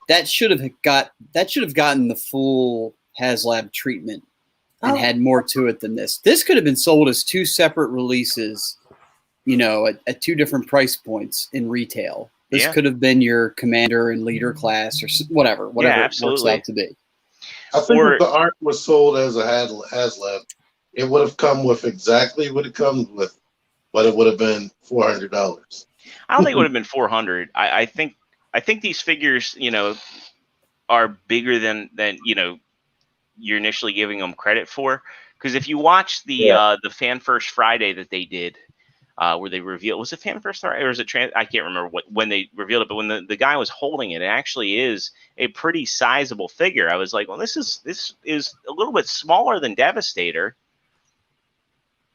That should have gotten the full HasLab treatment and had more to it than this. This could have been sold as 2 separate releases, at 2 different price points in retail. This could have been your commander and leader class or whatever it works out to be. I think if the ARC was sold as a HasLab, it would have come with exactly what it comes with, but it would have been $400. I don't think it would have been $400. I think these figures, are bigger than you're initially giving them credit for. Because if you watch the Fan First Friday that they did, where they revealed, was it Fan First Friday or was it I can't remember when they revealed it, but when the guy was holding it, it actually is a pretty sizable figure. I was like, well, this is a little bit smaller than Devastator,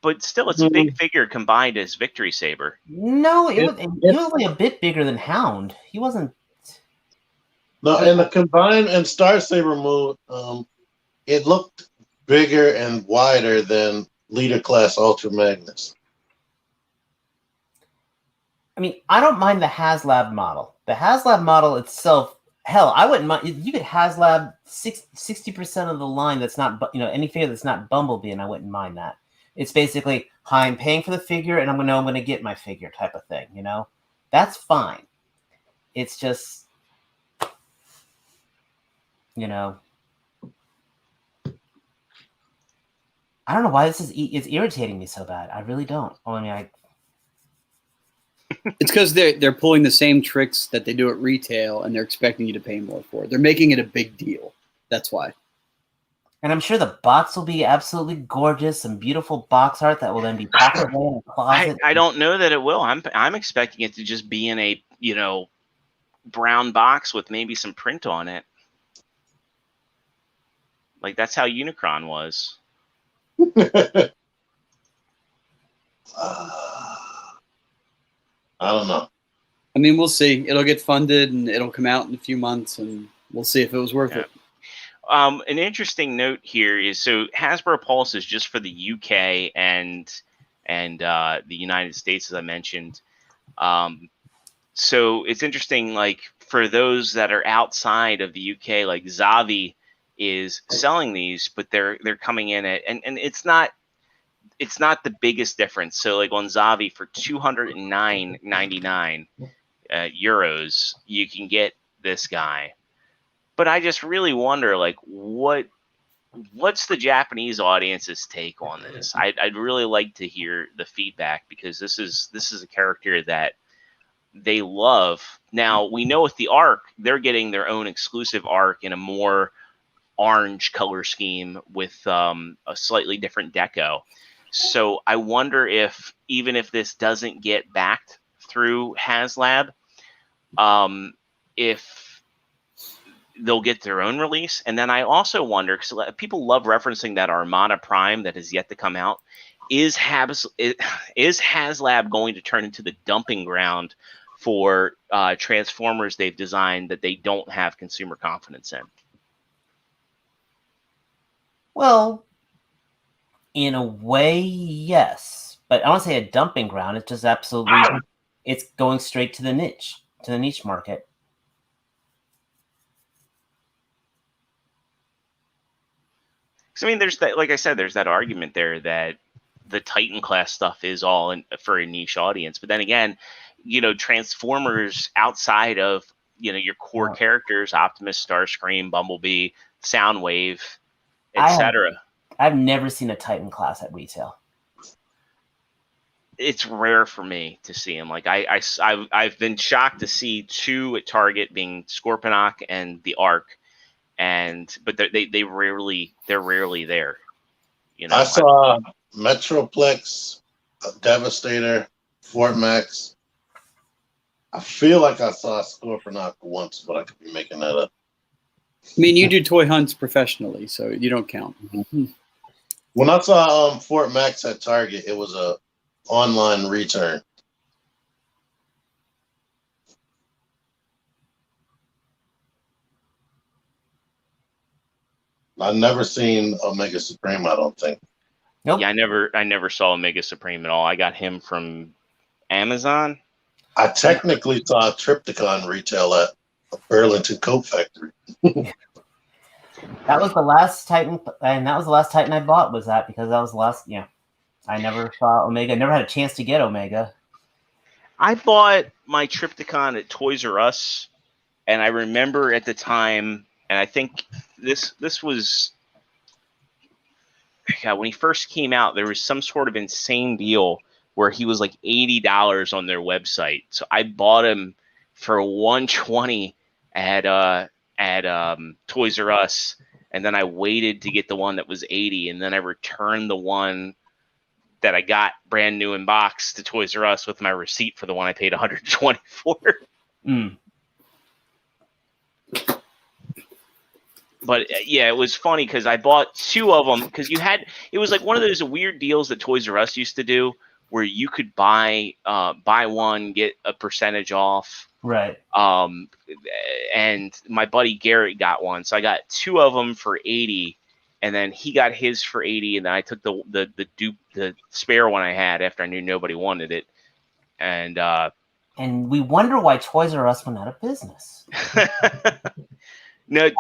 but still, it's a big figure combined as Victory Saber. No, he was only a bit bigger than Hound. He wasn't. No, in the combined and Star Saber mode, it looked bigger and wider than Leader Class Ultra Magnus. I don't mind the HasLab model. The HasLab model itself, hell, I wouldn't mind. You could HasLab 60% of the line that's not, any figure that's not Bumblebee, and I wouldn't mind that. It's basically, hi, I'm paying for the figure, and I'm going to get my figure type of thing. That's fine. It's just, I don't know why this is irritating me so bad. I really don't. It's because they're pulling the same tricks that they do at retail, and they're expecting you to pay more for it. They're making it a big deal. That's why. And I'm sure the box will be absolutely gorgeous, some beautiful box art that will then be packed away in a closet. I don't know that it will. I'm expecting it to just be in a brown box with maybe some print on it. Like that's how Unicron was. I don't know. I mean, we'll see. It'll get funded and it'll come out in a few months, and we'll see if it was worth it. An interesting note here is so Hasbro Pulse is just for the UK and the United States, as I mentioned. So it's interesting, like for those that are outside of the UK, like Zavi is selling these, but they're coming in at and it's not the biggest difference. So like on Zavi for €209.99 euros, you can get this guy. But I just really wonder, like, what's the Japanese audience's take on this? I'd really like to hear the feedback because this is a character that they love. Now we know with the arc, they're getting their own exclusive arc in a more orange color scheme with a slightly different deco. So I wonder if even if this doesn't get backed through HasLab, if they'll get their own release. And then I also wonder, because people love referencing that Armada Prime that has yet to come out, is HasLab going to turn into the dumping ground for Transformers they've designed that they don't have consumer confidence in? Well, in a way, yes. But I don't say a dumping ground. It's just absolutely, it's going straight to the niche market. I mean, there's that, like I said, there's that argument there that the Titan class stuff is all for a niche audience. But then again, Transformers outside of, your core characters, Optimus, Starscream, Bumblebee, Soundwave, etc. I've never seen a Titan class at retail. It's rare for me to see them. Like I've been shocked to see two at Target, being Scorponok and the Ark. But they're rarely there. I saw Metroplex, Devastator, Fort Max. I feel like I saw Scorponok once, but I could be making that up. I mean, you do toy hunts professionally, so you don't count. When I saw Fort Max at Target, it was a online return. I've never seen Omega Supreme, I don't think. Nope. Yeah, I never saw Omega Supreme at all. I got him from Amazon. I technically saw Triptychon retail at a Burlington Coat Factory. That was the last Titan, and that was the last Titan I bought. Was that because that was the last? Yeah, I never saw Omega. I never had a chance to get Omega. I bought my Triptychon at Toys R Us, and I remember at the time, and I think this was when he first came out, there was some sort of insane deal where he was like $80 on their website. So I bought him for $120 at Toys R Us, and then I waited to get the one that was $80, and then I returned the one that I got brand new in box to Toys R Us with my receipt for the one I paid $120 for. But yeah, it was funny because I bought two of them because it was like one of those weird deals that Toys R Us used to do where you could buy one, get a percentage off. Right. And my buddy Garrett got one, so I got two of them for $80, and then he got his for $80, and then I took the spare one I had after I knew nobody wanted it, and we wonder why Toys R Us went out of business. No,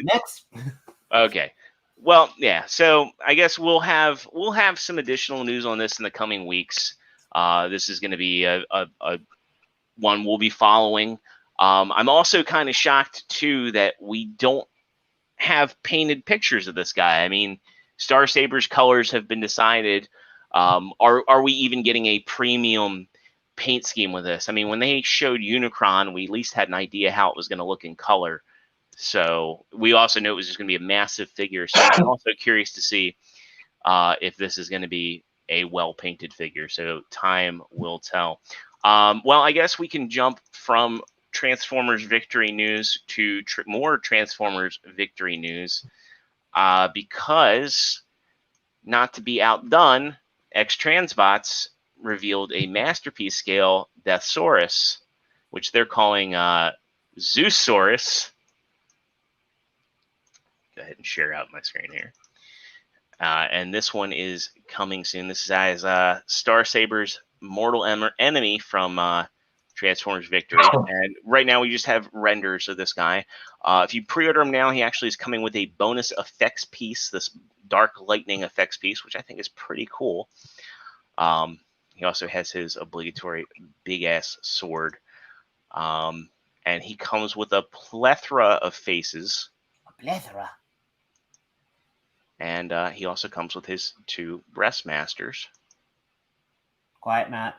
next. Okay. Well, yeah. So I guess we'll have some additional news on this in the coming weeks. This is going to be a one we'll be following. I'm also kind of shocked too that we don't have painted pictures of this guy. I mean, Star Saber's colors have been decided. Are we even getting a premium paint scheme with this? I mean, when they showed Unicron, we at least had an idea how it was going to look in color. So we also know it was just going to be a massive figure. So I'm also curious to see if this is going to be a well-painted figure. So time will tell. Well, I guess we can jump from Transformers victory news to more Transformers victory news because, not to be outdone, X-Transbots revealed a masterpiece scale Deathsaurus, which they're calling Zeusaurus. Go ahead and share out my screen here. And this one is coming soon. This is Star Saber's mortal enemy from Transformers Victory. And right now we just have renders of this guy. If you pre-order him now, he actually is coming with a bonus effects piece, this dark lightning effects piece, which I think is pretty cool. He also has his obligatory big-ass sword. And he comes with a plethora of faces. A plethora. And he also comes with his 2 Breastmasters. Quiet, Matt.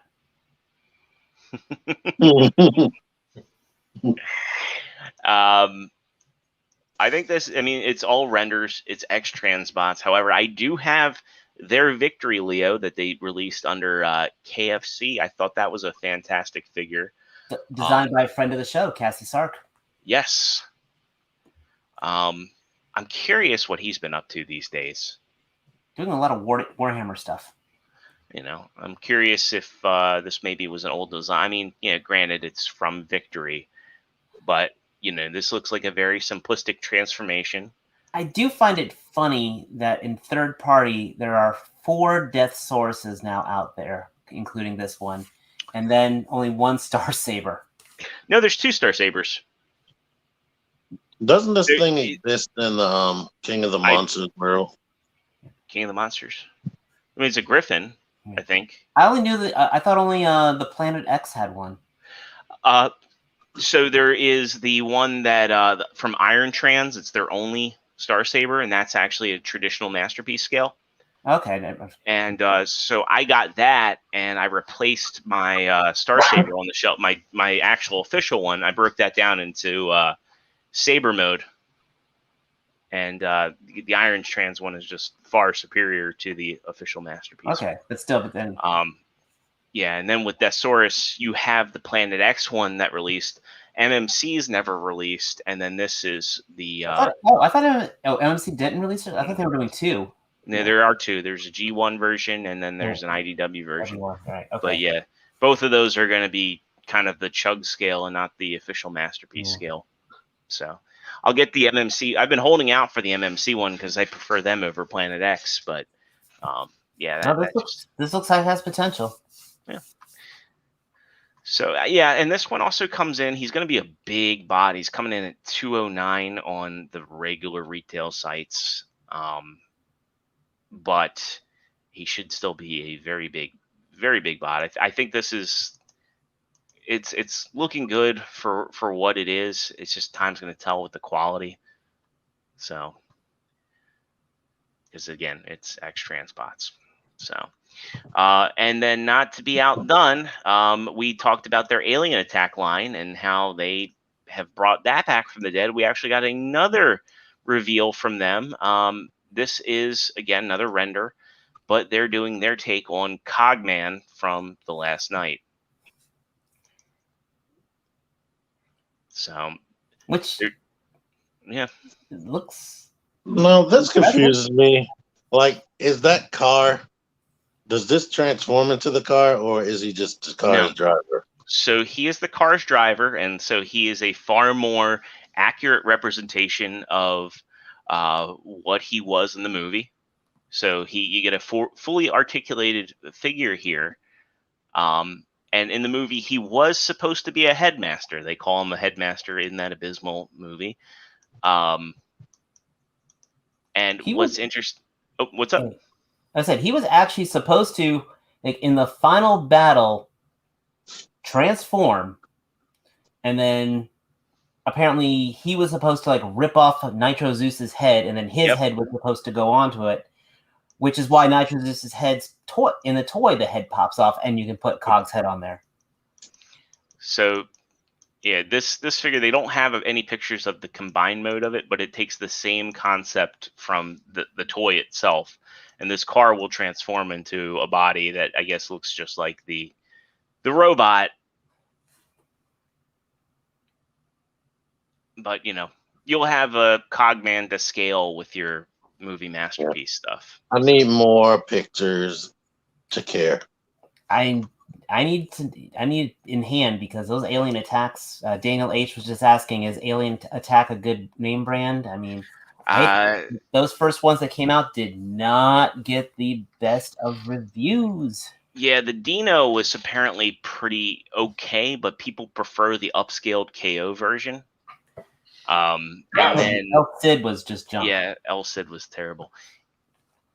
I think this, I mean, it's all renders. It's X-Transbots. However, I do have their Victory Leo that they released under KFC. I thought that was a fantastic figure. Designed by a friend of the show, Cassie Sark. Yes. I'm curious what he's been up to these days. Doing a lot of Warhammer stuff. You know, I'm curious if this maybe was an old design. I mean, granted, it's from Victory, but, this looks like a very simplistic transformation. I do find it funny that in third party, there are 4 Deathsauruses now out there, including this one, and then only 1 Star Saber. No, there's 2 Star Sabers. Doesn't this thing exist in the King of the Monsters world? King of the Monsters? I mean, it's a Griffin, I think. I only knew that. I thought only the Planet X had one. So there is the one that from Iron Trans. It's their only Star Saber, and that's actually a traditional masterpiece scale. Okay. And so I got that, and I replaced my Star Saber on the shelf. My actual official one, I broke that down into Saber mode, and the Iron Trans one is just far superior to the official masterpiece. Okay, but still, but then yeah, and then with Deathsaurus, you have the Planet X one that released. MMC's never released, and then this is the. I thought MMC didn't release it. I thought they were doing 2. No, there are 2. There's a G1 version, and then there's an IDW version. Right. Okay. But yeah, both of those are going to be kind of the chug scale and not the official masterpiece scale. So I'll get the MMC. I've been holding out for the MMC one because I prefer them over Planet X. But yeah, this looks like it has potential. Yeah. So yeah, and this one also comes in. He's going to be a big body. He's coming in at $209 on the regular retail sites. But he should still be a very big bot. I think this is it's looking good for what it is. It's just time's going to tell with the quality. So, because again, it's X-Transbots. So, and then not to be outdone, we talked about their Alien Attack line and how they have brought that back from the dead. We actually got another reveal from them. This is, again, another render, but they're doing their take on Cogman from The Last Night. So, yeah. It looks. No, this confuses me. Like, is that car? Does this transform into the car, or is he just the car's driver? So he is the car's driver, and so he is a far more accurate representation of what he was in the movie. So you get a fully articulated figure here. And in the movie, he was supposed to be a headmaster. They call him a headmaster in that abysmal movie. And what's interesting? Oh, what's up? I said he was actually supposed to, like, in the final battle, transform, and then apparently he was supposed to, like, rip off Nitro Zeus's head, and then his head was supposed to go onto it, which is why Nitro Zeus's head's in the toy, the head pops off, and you can put Cog's head on there. So Yeah, this figure, they don't have any pictures of the combined mode of it, but it takes the same concept from the toy itself, and this car will transform into a body that I guess looks just like the robot. But you'll have a Cogman to scale with your movie masterpiece stuff. I need more pictures to care. I need in hand because those alien attacks. Daniel H was just asking, is Alien Attack a good name brand? I mean, those first ones that came out did not get the best of reviews. Yeah, the Dino was apparently pretty okay, but people prefer the upscaled KO version. And then El Cid was just junk. Yeah, El Cid was terrible.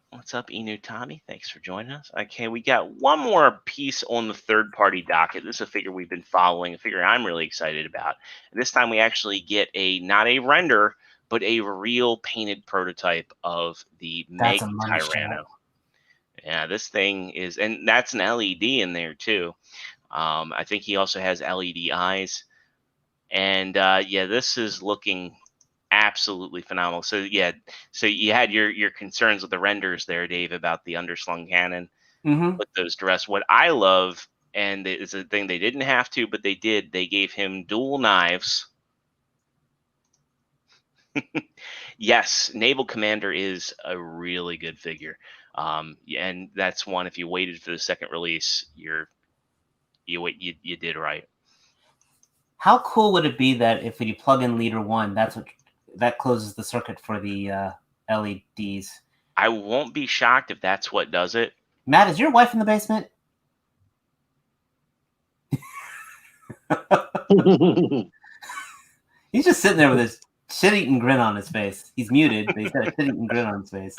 What's up, Inu Tommy? Thanks for joining us. Okay, we got one more piece on the third-party docket. This is a figure we've been following, a figure I'm really excited about. And this time we actually get not a render, but a real painted prototype of the Mega Tyranno. Yeah, this thing is, and that's an LED in there too. I think he also has LED eyes. And yeah, this is looking absolutely phenomenal. So yeah, so you had your concerns with the renders there, Dave, about the underslung cannon with those to rest. What I love, and it's a thing they didn't have to, but they did. They gave him dual knives. Yes, Naval Commander is a really good figure, and that's one. If you waited for the second release, you did right. How cool would it be that if you plug in Leader 1, that closes the circuit for the LEDs? I won't be shocked if that's what does it. Matt, is your wife in the basement? He's just sitting there with his shit-eating grin on his face. He's muted, but he's got a shit-eating grin on his face.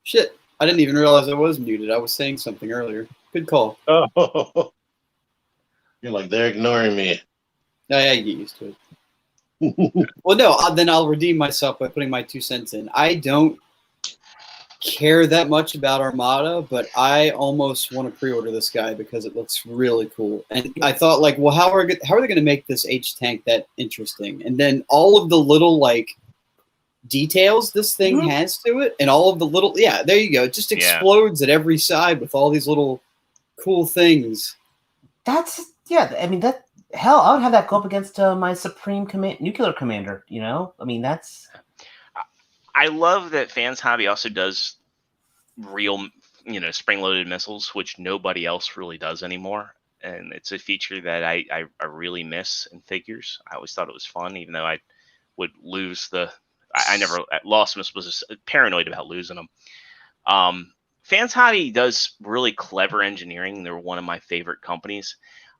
Shit, I didn't even realize I was muted. I was saying something earlier. Good call. Oh. You're like, they're ignoring me. I get used to it. Well, no, then I'll redeem myself by putting my 2 cents in. I don't care that much about Armada, but I almost want to pre-order this guy because it looks really cool. And I thought, like, well, how are they going to make this H-Tank that interesting? And then all of the little, like, details this thing has to it, and all of the little, yeah, there you go. It just explodes at every side with all these little cool things. I mean, hell, I would have that go up against my Supreme Nuclear Commander, I mean, that's... I love that Fans Hobby also does real, spring-loaded missiles, which nobody else really does anymore. And it's a feature that I really miss in figures. I always thought it was fun, even though I would lose I never lost them. Was paranoid about losing them. Fans Hobby does really clever engineering. They're one of my favorite companies.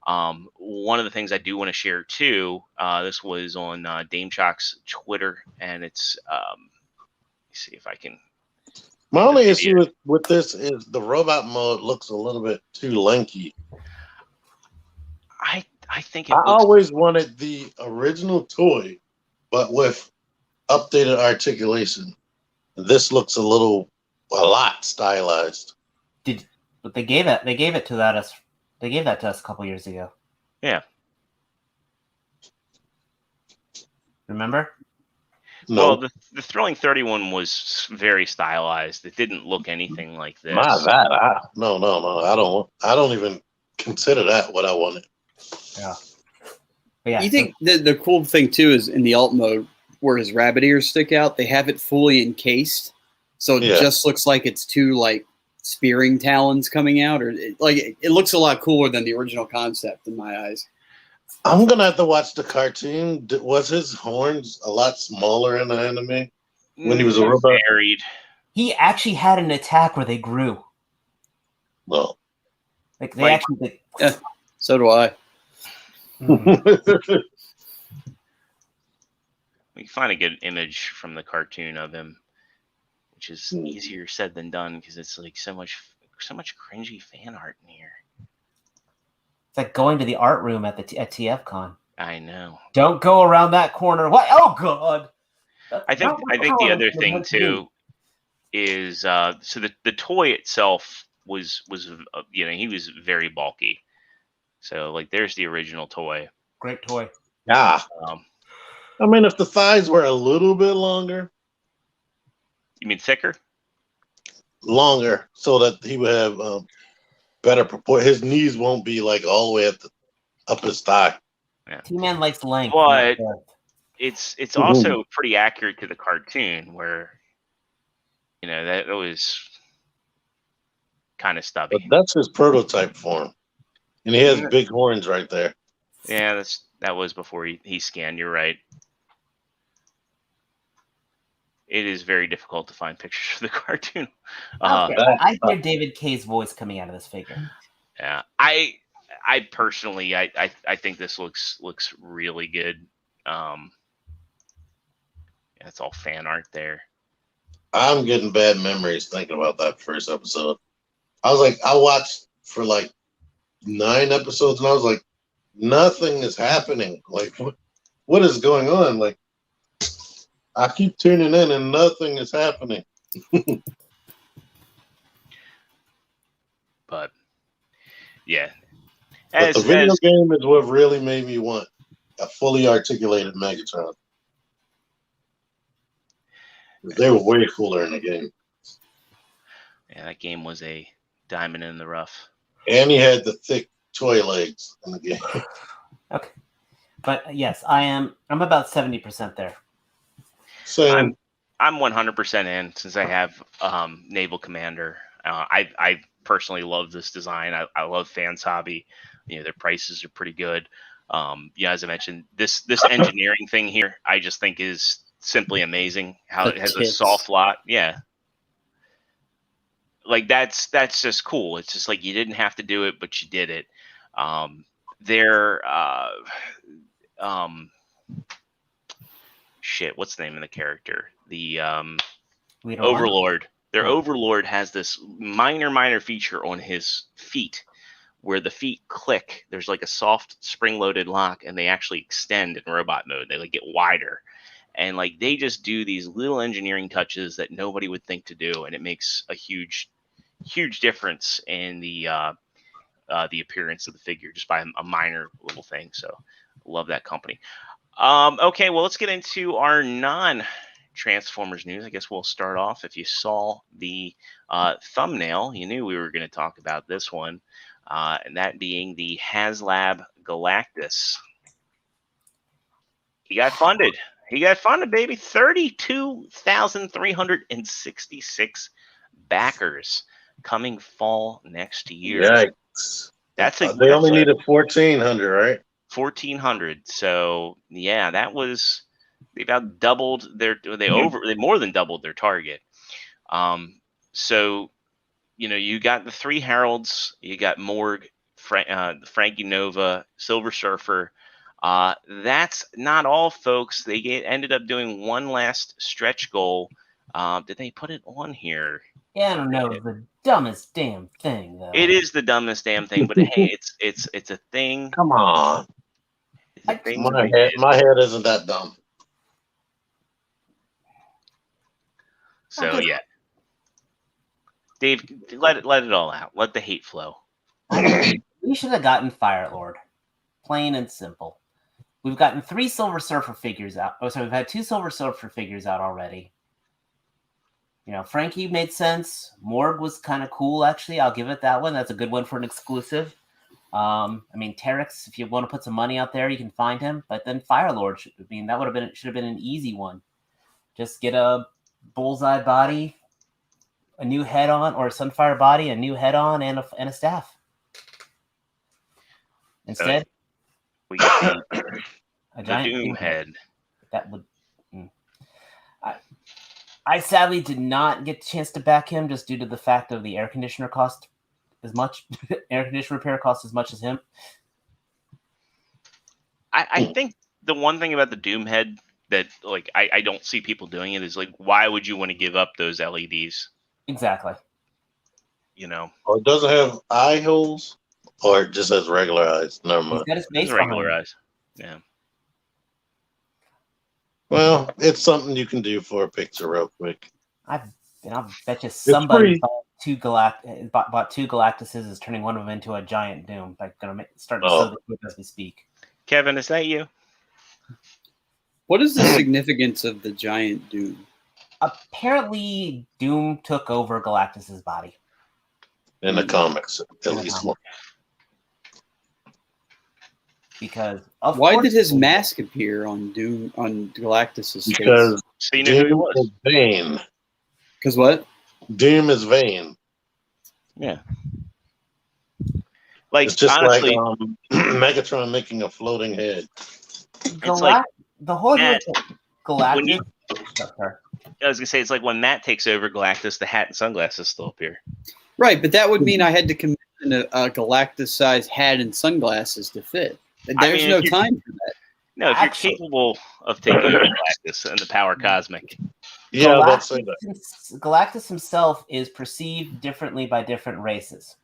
One of the things I do want to share too, this was on Dame Chalk's Twitter, and it's let me see if I can. My only issue with this is the robot mode looks a little bit too lanky. I think I always wanted the original toy, but with updated articulation. This looks a lot stylized. But they gave that to us a couple years ago. Yeah. Remember? No. Well, the Thrilling 31 was very stylized. It didn't look anything like this. No. I don't even consider that what I wanted. Yeah. You think the cool thing too is in the alt mode where his rabbit ears stick out, they have it fully encased, so it just looks like it's two like spearing talons coming out, or it looks a lot cooler than the original concept in my eyes. I'm gonna have to watch the cartoon. Was his horns a lot smaller in the anime when he was a robot? Varied. He actually had an attack where they grew. Well, like they actually. Yeah, so do I. We can find a good image from the cartoon of him, which is easier said than done because it's like so much cringy fan art in here. It's like going to the art room at TFCon. I know. Don't go around that corner. What? Oh God! I think the other thing too is so the toy itself was he was very bulky. So like, there's the original toy. Great toy. Yeah. Um, I mean, if the thighs were a little bit longer, you mean thicker? so that he would have better proportion. His knees won't be like all the way up his thigh. T-Man likes length. But not depth. it's also pretty accurate to the cartoon, where that was kind of stubby. But that's his prototype form, and he has big horns right there. Yeah, that was before he scanned. You're right. It is very difficult to find pictures of the cartoon. Okay. I hear David K's voice coming out of this figure. Yeah, I personally, I think this looks really good. It's all fan art there. I'm getting bad memories thinking about that first episode. I was like, I watched for like 9 episodes, and I was like, nothing is happening. Like, what is going on? Like, I keep tuning in, and nothing is happening. But yeah, But the video game is what really made me want a fully articulated Megatron. They were way cooler in the game. Yeah, that game was a diamond in the rough. And he had the thick toy legs in the game. Okay. But yes, I'm about 70% there. So I'm 100% in, since I have Naval Commander. I personally love this design. I love Fans Hobby. Their prices are pretty good. As I mentioned, this engineering thing here, I just think is simply amazing. How it has a soft lot. Yeah. Like, that's just cool. It's just like, you didn't have to do it, but you did it. What's the name of the character? The Overlord. Their Overlord has this minor feature on his feet, where the feet click. There's like a soft spring-loaded lock, and they actually extend in robot mode. They like get wider, and like, they just do these little engineering touches that nobody would think to do, and it makes a huge difference in the appearance of the figure, just by a minor little thing. So, love that company. Okay, well, let's get into our non-Transformers news. I guess we'll start off. If you saw the thumbnail, you knew we were going to talk about this one, and that being the HasLab Galactus. He got funded, baby. 32,366 backers coming fall next year. Yikes. They only needed 1,400, right? 1,400. So yeah, they about doubled they more than doubled their target. So you got the 3 Heralds, you got Morg, Frankie Nova, Silver Surfer. That's not all, folks. They ended up doing one last stretch goal. Did they put it on here? Yeah, I don't know. The dumbest damn thing, though. It is the dumbest damn thing, but hey, it's a thing. Come on. My head isn't that dumb. So yeah, Dave, let it all out. Let the hate flow. We should have gotten Firelord, plain and simple. We've gotten 3 Silver Surfer figures out. Oh, sorry, we've had 2 Silver Surfer figures out already. Frankie made sense. Morg was kind of cool, actually. I'll give it that one. That's a good one for an exclusive. Terex, if you want to put some money out there, you can find him. But then Firelord, should have been an easy one. Just get a bullseye body, a new head on, or a Sunfire body, a new head on, and a staff. Instead, we get a giant Doom head. That would. I sadly did not get a chance to back him, just due to the fact of the air conditioner cost as much. Air conditioner repair costs as much as him. I think the one thing about the Doom head that, like, I don't see people doing it is, like, why would you want to give up those LEDs? Exactly. Or it doesn't have eye holes, or it just has regular eyes. Never mind. He's got his face regular behind. eyes. Yeah. Well, it's something you can do for a picture real quick. I'll bet you somebody bought two Galactuses, is turning one of them into a giant Doom. Like starting to Oh. sew the clip as we speak. Kevin, is that you? What is the significance of the giant Doom? Apparently, Doom took over Galactus's body. In the comics, at least one. Because why did his mask appear on Galactus's face? Because So you knew who he Doom was. is vain. Because what? Doom is vain. Yeah. Like, It's just honestly, like Megatron making a floating head. it's like the whole idea Matt, of Galactus. I was gonna say, it's like when Matt takes over Galactus, the hat and sunglasses still appear. Right, but that would mean I had to commission a Galactus-sized hat and sunglasses to fit. There's no time for that. No, if you're capable of taking over Galactus and the power cosmic. Yeah, let's say that. Galactus himself is perceived differently by different races.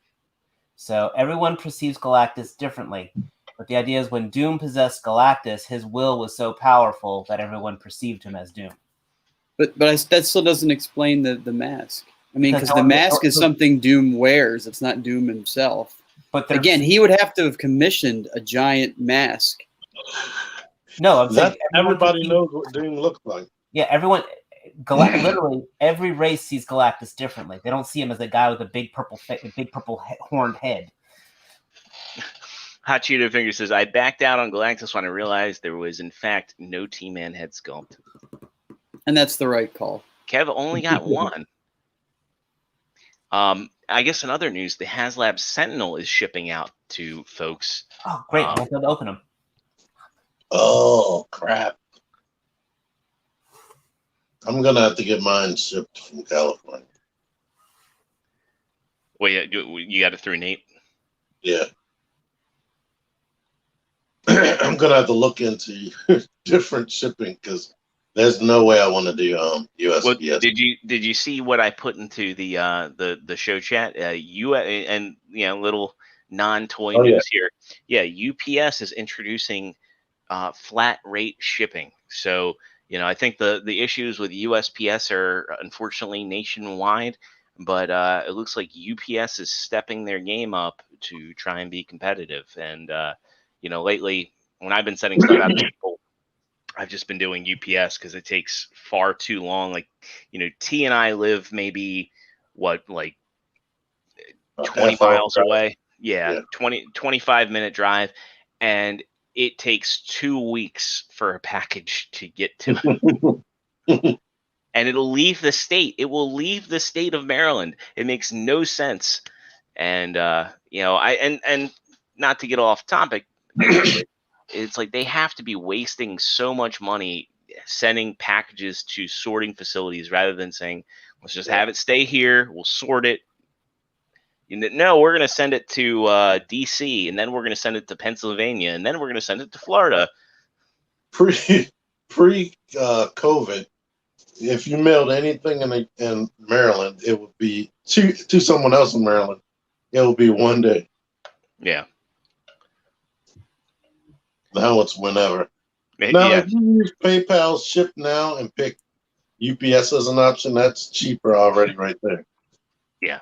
So everyone perceives Galactus differently. But the idea is when Doom possessed Galactus, his will was so powerful that everyone perceived him as Doom. But that still doesn't explain the mask. I mean, because the mask is something Doom wears. It's not Doom himself. But again, he would have to have commissioned a giant mask. No, I'm saying everybody knows what Doom looks like. Yeah, everyone. Literally, every race sees Galactus differently. They don't see him as a guy with a big purple horned head. Hot Cheeto Finger says, I backed out on Galactus when I realized there was, in fact, no T-Man head sculpt. And that's the right call. Kev only got one. I guess in other news, the HasLab Sentinel is shipping out to folks. Oh, great. I'm going to open them. Oh, crap. I'm going to have to get mine shipped from California. Wait, you got it through Nate? Yeah. I'm going to have to look into different shipping because there's no way I want to do USPS. Well, did you see what I put into the show chat? And little non-toy news here. Yeah, UPS is introducing flat rate shipping. So I think the issues with USPS are unfortunately nationwide, but it looks like UPS is stepping their game up to try and be competitive. And lately when I've been sending stuff out to people, I've just been doing UPS because it takes far too long. Like, T and I live maybe 20 miles away. Yeah, 25-minute drive. And it takes 2 weeks for a package to get to it. And it'll leave the state. It will leave the state of Maryland. It makes no sense. And, and not to get off topic, it's like they have to be wasting so much money sending packages to sorting facilities rather than saying, let's just have it stay here. We'll sort it. No, we're going to send it to D.C., and then we're going to send it to Pennsylvania, and then we're going to send it to Florida. Pre-COVID, if you mailed anything in Maryland, it would be to someone else in Maryland. It would be 1 day. Yeah. Now it's whenever. Now, if you use PayPal Ship Now and pick UPS as an option, that's cheaper already right there. Yeah.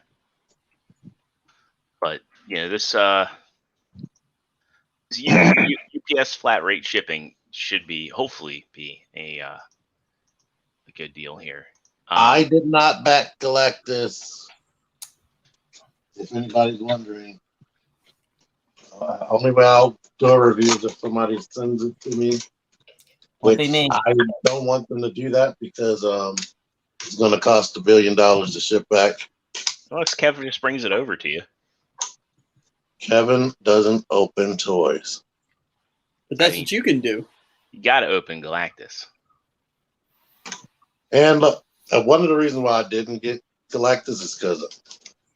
But, this UPS flat rate shipping should hopefully be a good deal here. I did not back Galactus. If anybody's wondering. Only way I'll do a review is if somebody sends it to me. Which I don't want them to do that because it's going to cost $1 billion to ship back. Unless Kevin just brings it over to you. Kevin doesn't open toys. But that's what you can do. You got to open Galactus. And look, one of the reasons why I didn't get Galactus is because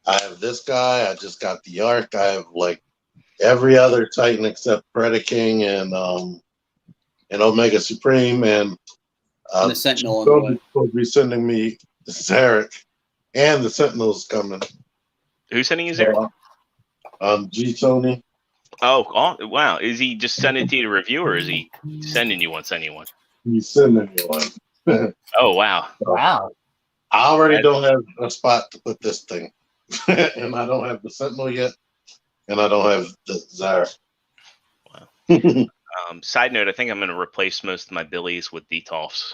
I have this guy. I just got the Ark. I have every other Titan except Predaking and Omega Supreme, and the Sentinel will be sending me the Zarek, and the Sentinel's coming. Who's sending you Zarek? G Tony. Oh, wow! Is he just sending it to you to review, or is he sending you one? He's sending me one. Oh, wow! Wow! I already don't have a spot to put this thing. and I don't have the Sentinel yet, and I don't have the Zara. Wow. Side note, I think I'm going to replace most of my Billies with Detolfs.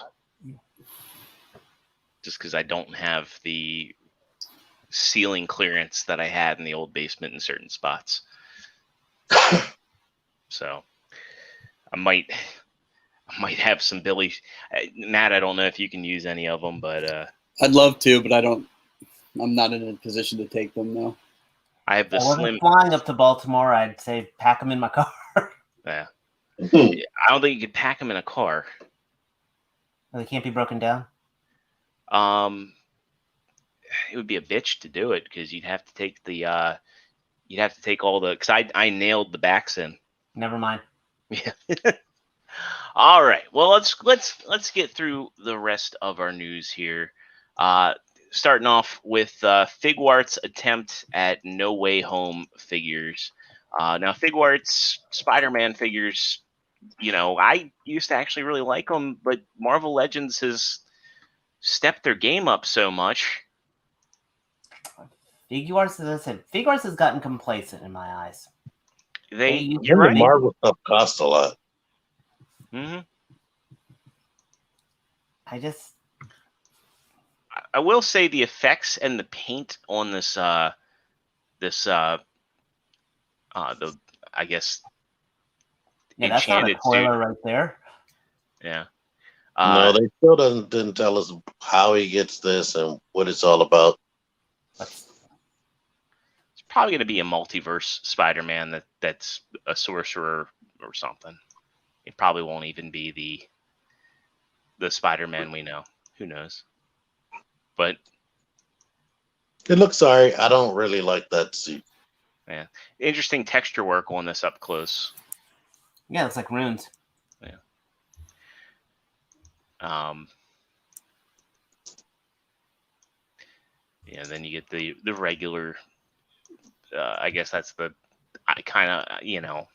Just because I don't have the ceiling clearance that I had in the old basement in certain spots. So I might have some Billies. Matt, I don't know if you can use any of them, but I'd love to, but I'm not in a position to take them now. I have the If I wasn't slim. flying up to Baltimore, I'd say pack them in my car. Yeah. I don't think you could pack them in a car. They can't be broken down. It would be a bitch to do it because you'd have to take all the. Because I nailed the backs in. Never mind. Yeah. All right. Well, let's get through the rest of our news here. Starting off with Figuarts' attempt at No Way Home figures. Now, Figuarts Spider-Man figures, I used to actually really like them, but Marvel Legends has stepped their game up so much. Figuarts, as I said, Figuarts has gotten complacent in my eyes. You're The right. Marvel stuff costs a lot. Mm-hmm. I will say the effects and the paint on this I guess Yeah, that's not a enchanted spoiler suit. right there. Yeah. No, they still didn't tell us how he gets this and what it's all about. It's probably going to be a multiverse Spider-Man that's a sorcerer or something. It probably won't even be the Spider-Man we know. Who knows? But it looks sorry. I don't really like that suit. Yeah, interesting texture work on this up close. Yeah, it's like runes. Yeah. Yeah. Then you get the regular. I guess that's the kind of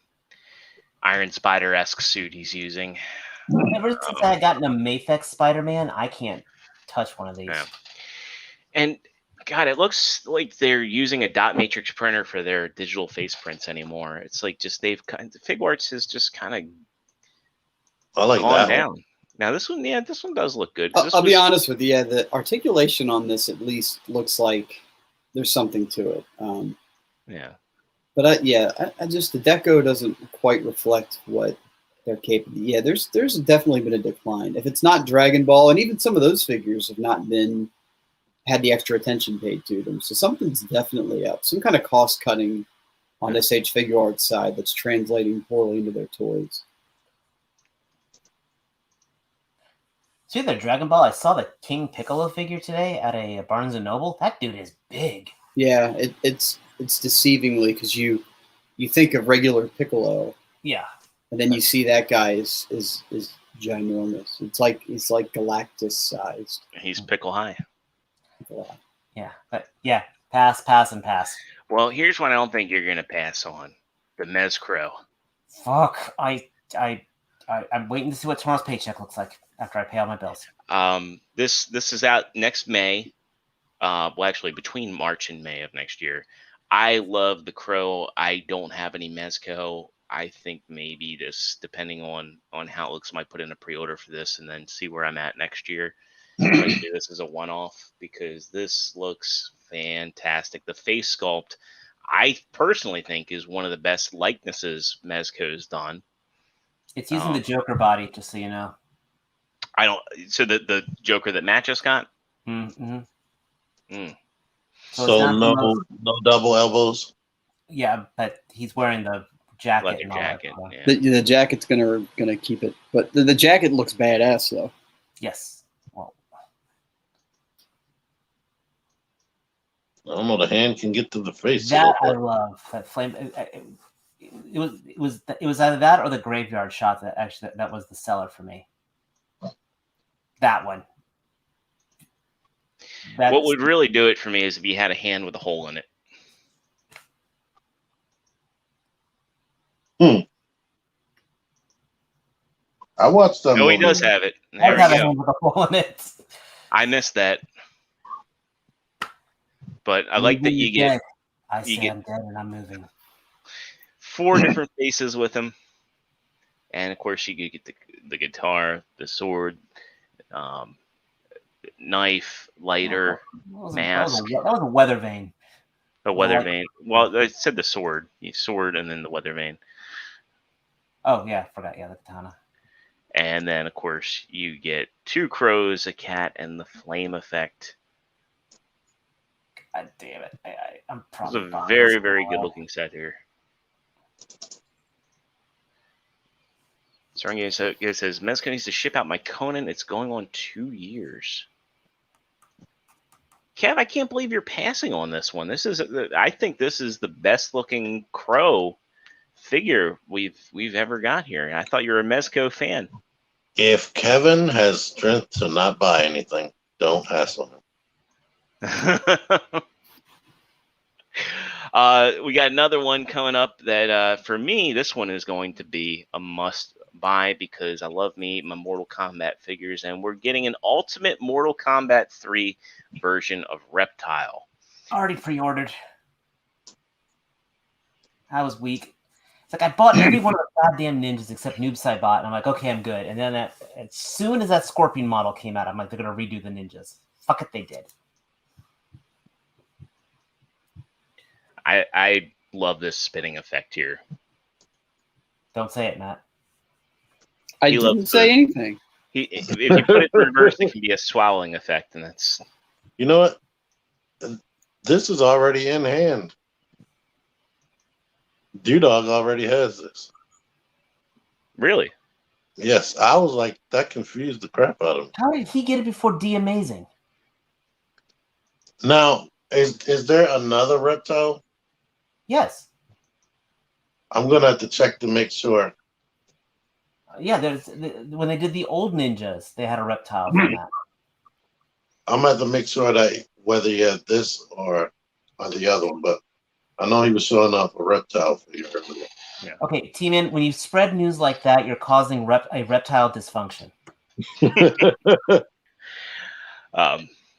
Iron Spider-esque suit he's using. Ever since I got into Mafex Spider-Man, I can't touch one of these. Yeah. And God, it looks like they're using a dot matrix printer for their digital face prints anymore. It's like Figuarts has just kind of gone down. Now this one does look good. I'll be honest with you. Yeah, the articulation on this at least looks like there's something to it. Yeah. But I just the deco doesn't quite reflect what they're capable. Yeah, there's definitely been a decline. If it's not Dragon Ball, and even some of those figures have not had the extra attention paid to them. So something's definitely up. Some kind of cost cutting on SH Figuarts side that's translating poorly into their toys. See the Dragon Ball? I saw the King Piccolo figure today at a Barnes & Noble. That dude is big. Yeah, it's deceivingly because you think of regular Piccolo. Yeah. And then you see that guy is ginormous. He's like Galactus sized. He's pickle high. Yeah, but yeah, pass, and pass. Well, here's one I don't think you're gonna pass on: the Mezcro. Fuck, I'm waiting to see what tomorrow's paycheck looks like after I pay all my bills. This is out next May. Well, actually, between March and May of next year. I love the Crow. I don't have any Mezco. I think maybe this, depending on how it looks, I might put in a pre-order for this and then see where I'm at next year. I might do this as a one-off because this looks fantastic. The face sculpt, I personally think, is one of the best likenesses Mezco's done. It's using the Joker body, just so you know. So the Joker that Matt just got? Mm-hmm. Mm. So no double elbows? Yeah, but he's wearing the jacket. Leather jacket. Yeah. The jacket's gonna keep it, but the jacket looks badass though. Yes. Well, I don't know. The hand can get to the face. That I love. That flame. It was either that or the graveyard shot that was the seller for me. That one. What would really do it for me is if you had a hand with a hole in it. I watched that. Oh, he does have it. There we go. A hand with a hole in it. I missed that. But I like that you get Dead. I you say get I'm dead and I'm moving. 4 different faces with him, and of course you get the guitar, the sword, um, knife, lighter, mask, That was a weather vane. a weather vane. Well, I said the sword, and then the weather vane, Oh yeah, I forgot. Yeah, the katana. and then of course you get 2 crows, a cat, and the flame effect. God damn it! I'm It's probably a buying very, this very now. good looking set here. Sorry, it says Mezco needs to ship out my Conan. It's going on 2 years. Kev, I can't believe you're passing on this one. I think this is the best looking crow figure we've ever got here. I thought you were a Mezco fan. If Kevin has strength to not buy anything, don't hassle him. We got another one coming up that for me, this one is going to be a must buy because I love my Mortal Kombat figures, and we're getting an Ultimate Mortal Kombat 3 version of Reptile. Already pre-ordered. I was weak. It's like I bought every one of the goddamn ninjas except Noob Saibot, and I'm like, okay, I'm good. And then as soon as that Scorpion model came out, I'm like, they're gonna redo the ninjas. Fuck it, they did. I love this spinning effect here. Don't say it, Matt. I He didn't loves say the- anything. If you put it in reverse, it can be a swallowing effect, and that's You know what? This is already in hand. Dewdog already has this. really. Yes, I was like, that confused the crap out of me. How did he get it before D Amazing? Now, is there another reptile? Yes. I'm gonna have to check to make sure. Yeah, when they did the old ninjas, they had a reptile from that. I'm gonna have to make sure that whether he had this or the other one, but I know he was showing off a reptile figure. Okay, T-Man, when you spread news like that, you're causing a reptile dysfunction.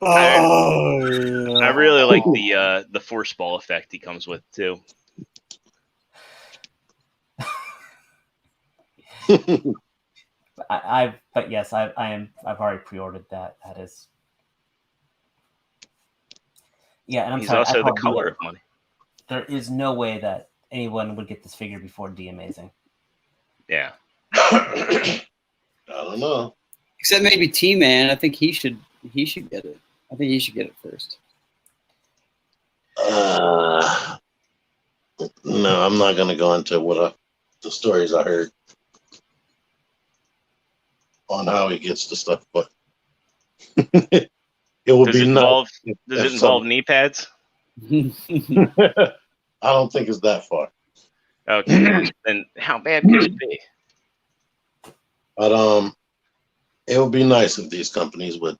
I really like the force ball effect he comes with too. But yes, I've already pre-ordered that. That is, yeah, and I'm He's sorry. also I the called color BS. of money. There is no way that anyone would get this figure before D Amazing. Yeah. I don't know. Except maybe T-Man. I think he should get it. I think he should get it first. No, I'm not gonna go into the stories I heard on how he gets the stuff, but it would Does be it involve knee pads? I don't think it's that far. Okay. Then how bad could it be? But it would be nice if these companies would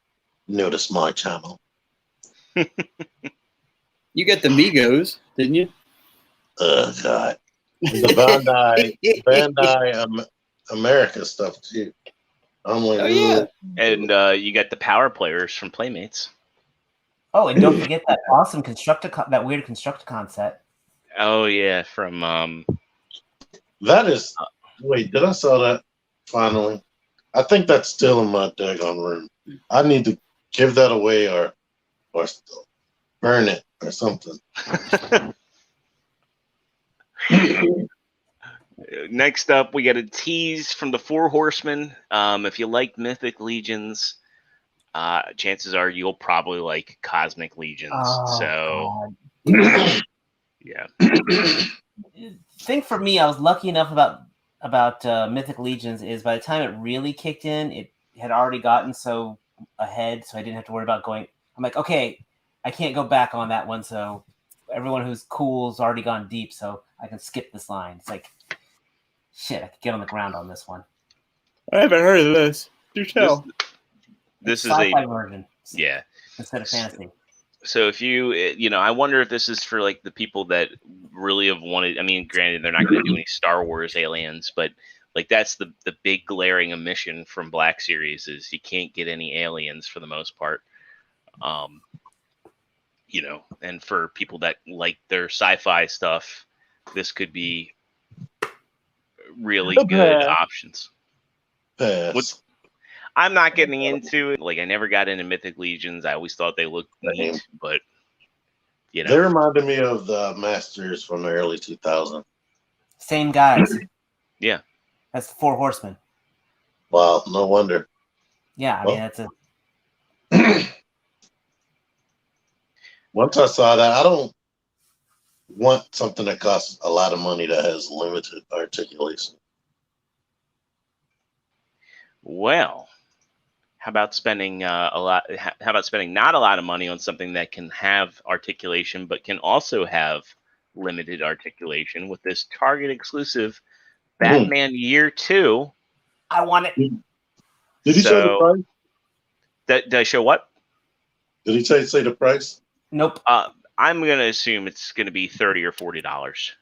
notice my channel. You got the Migos, didn't you? Oh God, the Bandai America stuff too. I'm like, Oh yeah. And you got the power players from Playmates. Oh, and don't forget that awesome that weird Constructicon set. Oh yeah, from that is. Wait, did I saw that finally? I think that's still in my daggone room. I need to give that away or burn it or something. Next up, we got a tease from the Four Horsemen. If you like Mythic Legions, chances are you'll probably like Cosmic Legions. Oh, so, God. yeah. Thing for me, I was lucky enough about Mythic Legions is by the time it really kicked in, it had already gotten so ahead, so I didn't have to worry about going. I'm like, okay, I can't go back on that one, so everyone who's cool's already gone deep, so I can skip this line. It's like, shit, I could get on the ground on this one. I haven't heard of this. Do tell. This is sci-fi version. Yeah. Instead of fantasy. So if I wonder if this is for like the people that really have wanted. I mean, granted, they're not going to do any Star Wars aliens, but like that's the big glaring omission from Black Series is you can't get any aliens for the most part. and for people that like their sci-fi stuff, this could be really good options. Pass. I'm not getting into it. Like, I never got into Mythic Legions. I always thought they looked neat, but They reminded me of the Masters from the early 2000s. Same guys. Yeah. That's the Four Horsemen. Wow, no wonder. Yeah, I mean, that's a... Once I saw that, I don't want something that costs a lot of money that has limited articulation. Well, how about spending a lot? How about spending not a lot of money on something that can have articulation, but can also have limited articulation with this Target exclusive Batman Year 2. I want it. Did he show the price? Did I show what? Did he say the price? Nope. I'm gonna assume it's gonna be $30 or $40.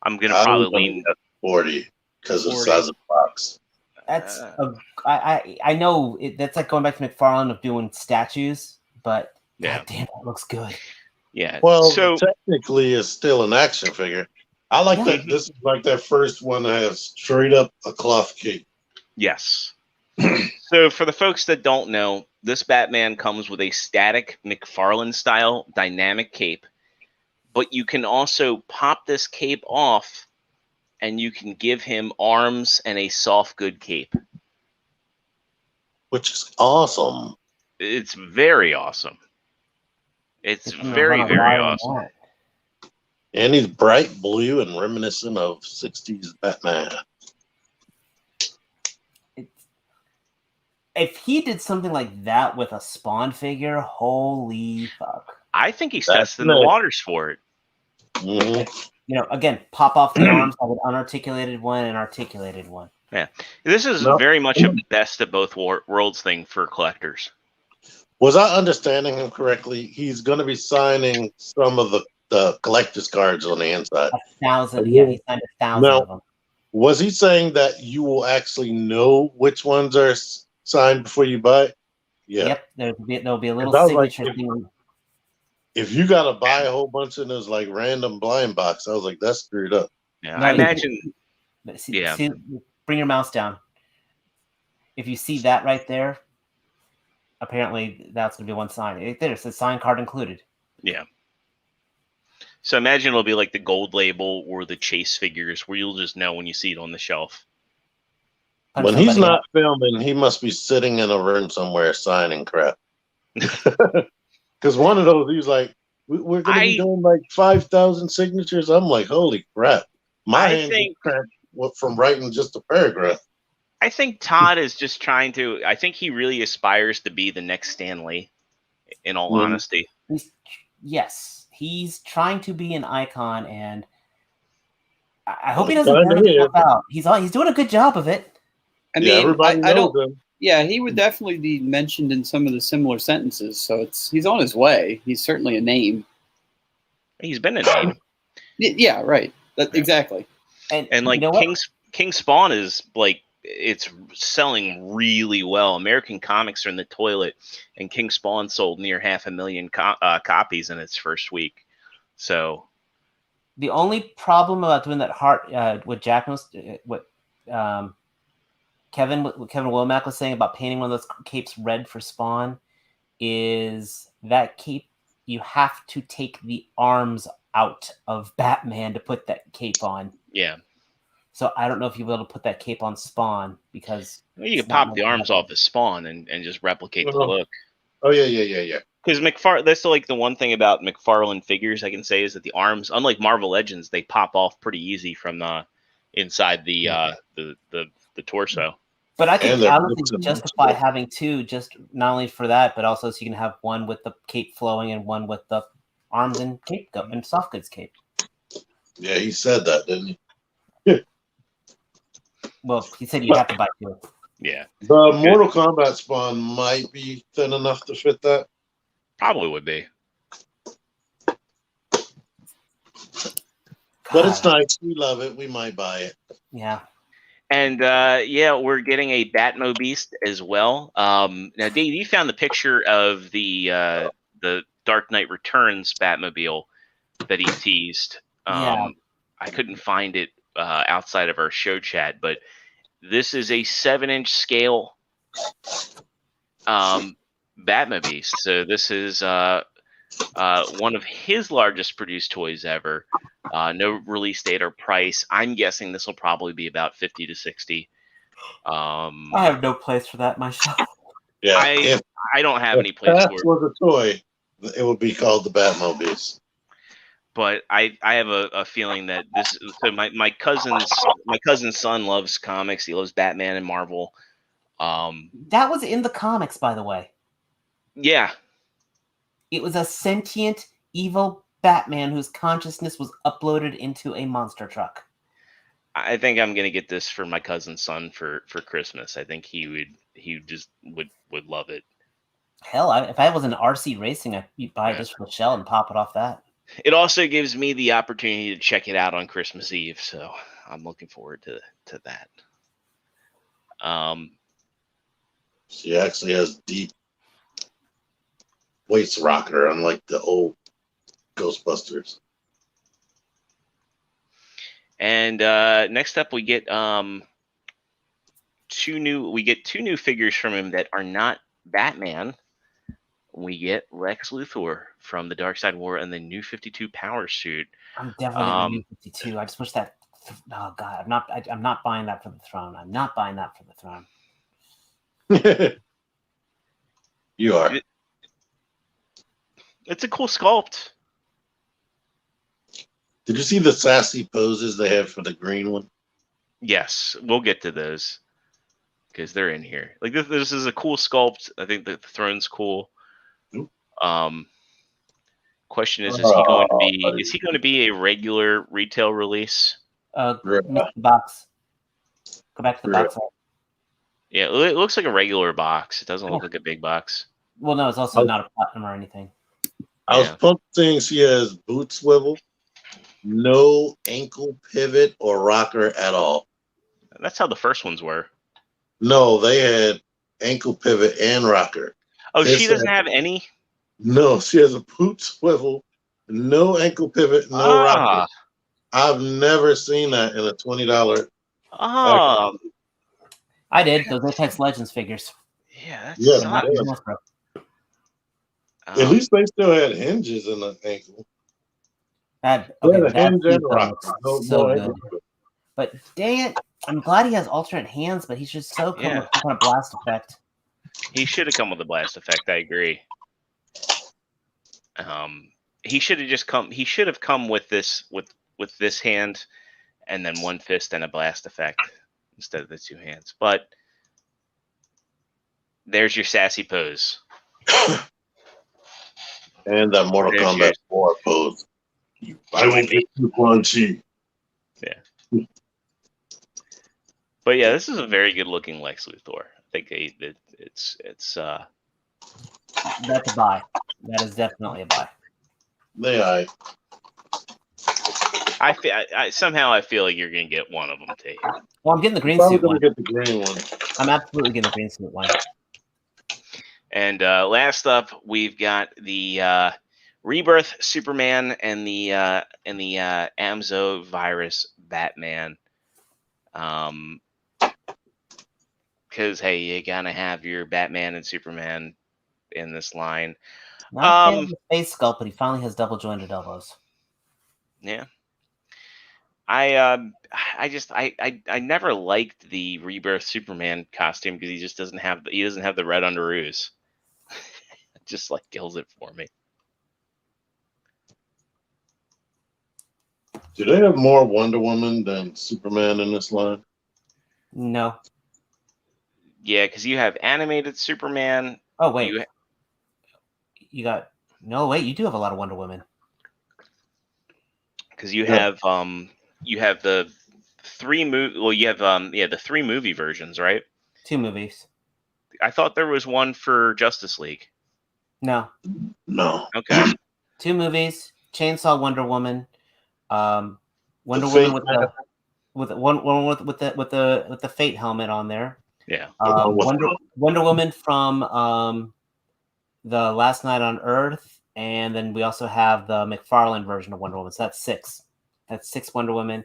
I'm gonna probably lean 40 because of the size of the box. That's I know that's like going back to McFarlane of doing statues, but God damn, it looks good. Yeah. Well, so technically, it's still an action figure. I like that. This is like that first one that has straight up a cloth cape. Yes. So for the folks that don't know, this Batman comes with a static McFarlane style dynamic cape, but you can also pop this cape off and you can give him arms and a soft good cape. Which is awesome. It's very awesome. It's very, very awesome. And he's bright blue and reminiscent of 60s Batman. If he did something like that with a Spawn figure, holy fuck. I think he's testing the waters for it. Mm-hmm. Again, pop off the arms, have an unarticulated one and an articulated one. Yeah. This is very much a best of both worlds thing for collectors. Was I understanding him correctly? He's going to be signing some of the collector's cards on the inside. 1,000. Yeah, he signed 1,000 of them. Was he saying that you will actually know which ones are signed before you buy it? Yeah. Yep. There'll be a little signature thing. If you got to buy a whole bunch of those like random blind box, I was like, that's screwed up. Yeah, I imagine. See, bring your mouse down. If you see that right there, apparently that's going to be one sign. There's a sign card included. Yeah. So imagine it'll be like the gold label or the chase figures where you'll just know when you see it on the shelf. When he's not filming, he must be sitting in a room somewhere signing crap. Because one of those, he was like, we're going to be doing like 5,000 signatures. I'm like, holy crap. My hand cracked from writing just a paragraph. I think Todd is just trying to, I think he really aspires to be the next Stan Lee, in all honesty. Yes, he's trying to be an icon, and I hope he doesn't burn himself out. He's doing a good job of it. I mean, everybody knows him. Yeah, he would definitely be mentioned in some of the similar sentences. So he's on his way. He's certainly a name. He's been a name. Yeah, right. Exactly. And like King Spawn is like, it's selling really well. American comics are in the toilet, and King Spawn sold near 500,000 copies in its first week. So the only problem about doing that what Jack was Kevin Womack was saying about painting one of those capes red for Spawn is that cape, you have to take the arms out of Batman to put that cape on. Yeah. So I don't know if you'll be able to put that cape on Spawn because you can pop the arms off of Spawn and just replicate the look. Oh yeah. Because that's like the one thing about McFarlane figures I can say is that the arms, unlike Marvel Legends, they pop off pretty easy from inside the torso. But I can honestly justify having two, just not only for that, but also so you can have one with the cape flowing and one with the arms and cape and soft goods cape. Yeah, he said that, didn't he? Well, he said you have to buy two. Yeah. The Mortal Kombat Spawn might be thin enough to fit that. Probably would be. But it's nice. We love it. We might buy it. Yeah. And we're getting a Batmo Beast as well. Now, Dave, you found the picture of the Dark Knight Returns Batmobile that he teased. Yeah. I couldn't find it outside of our show chat, but this is a 7-inch scale Batmobile. So this is one of his largest produced toys ever. No release date or price. I'm guessing this will probably be about 50 to 60. I have no place for that myself. Yeah, I don't have if any place that for it. was a toy, it would be called the Batmobiles. But I have a feeling that this. So my cousin's son loves comics. He loves Batman and Marvel. That was in the comics, by the way. Yeah, It was a sentient, evil Batman whose consciousness was uploaded into a monster truck. I think I'm gonna get this for my cousin's son for Christmas. I think he just would love it. Hell, if I was in RC racing, I'd buy it just for the shell and pop it off that. It also gives me the opportunity to check it out on Christmas Eve, so I'm looking forward to that. She actually has deep waist rocker, unlike the old Ghostbusters. And next up, we get two new figures from him that are not Batman. We get Lex Luthor from the Dark Side War and the New 52 Power Suit. I'm definitely getting New 52. I just wish that. Oh God, I'm not buying that for the throne. I'm not buying that for the throne. You are. It's a cool sculpt. Did you see the sassy poses they have for the green one? Yes, we'll get to those because they're in here. Like this is a cool sculpt. I think the throne's cool. Question is he going to be a regular retail release? The box. Go back to the box. Yeah, it looks like a regular box. It doesn't look like a big box. Well, no, it's also not a platinum or anything. I was pumped seeing she has boot swivel, no ankle pivot or rocker at all. That's how the first ones were. No, they had ankle pivot and rocker. Oh, she doesn't have any? No, she has a boot swivel, no ankle pivot, no rocker. I've never seen that in a $20. Oh, I did. Those Apex Legends figures. Yeah, that's at least they still had hinges in the ankle. Hinge and rocker. So good. But dang it, I'm glad he has alternate hands, but he's just so come with some kind of blast effect. He should have come with a blast effect. I agree. He should have just come. He should have come with this this hand, and then one fist and a blast effect instead of the two hands. But there's your sassy pose. And that Mortal Kombat 4 pose. I will get you, Quan Chi. Yeah. But yeah, this is a very good looking Lex Luthor. I think it's that's a buy. That is definitely a buy. I somehow I feel like you're gonna get one of them, Tate. Well, I'm getting the green suit one. Get the green one. I'm absolutely getting the green suit one. And last up, we've got the Rebirth Superman and the Amzo Virus Batman. Because hey, you gotta have your Batman and Superman in this line. Not the face sculpt, but he finally has double jointed elbows. Yeah. I never liked the Rebirth Superman costume because he just doesn't have the red underoos. It just like kills it for me. Do they have more Wonder Woman than Superman in this line? No. Yeah, because you have animated Superman. Oh wait, you got you do have a lot of Wonder Women. Because you have the three the 3 movie versions, right? 2 movies. I thought there was one for Justice League. No. Okay. 2 movies. Chainsaw Wonder Woman. Wonder Woman with the Fate helmet on there. Yeah. Wonder Woman from The Last Night on Earth And then we also have the McFarlane version of Wonder Woman. So that's 6. That's 6 Wonder Women.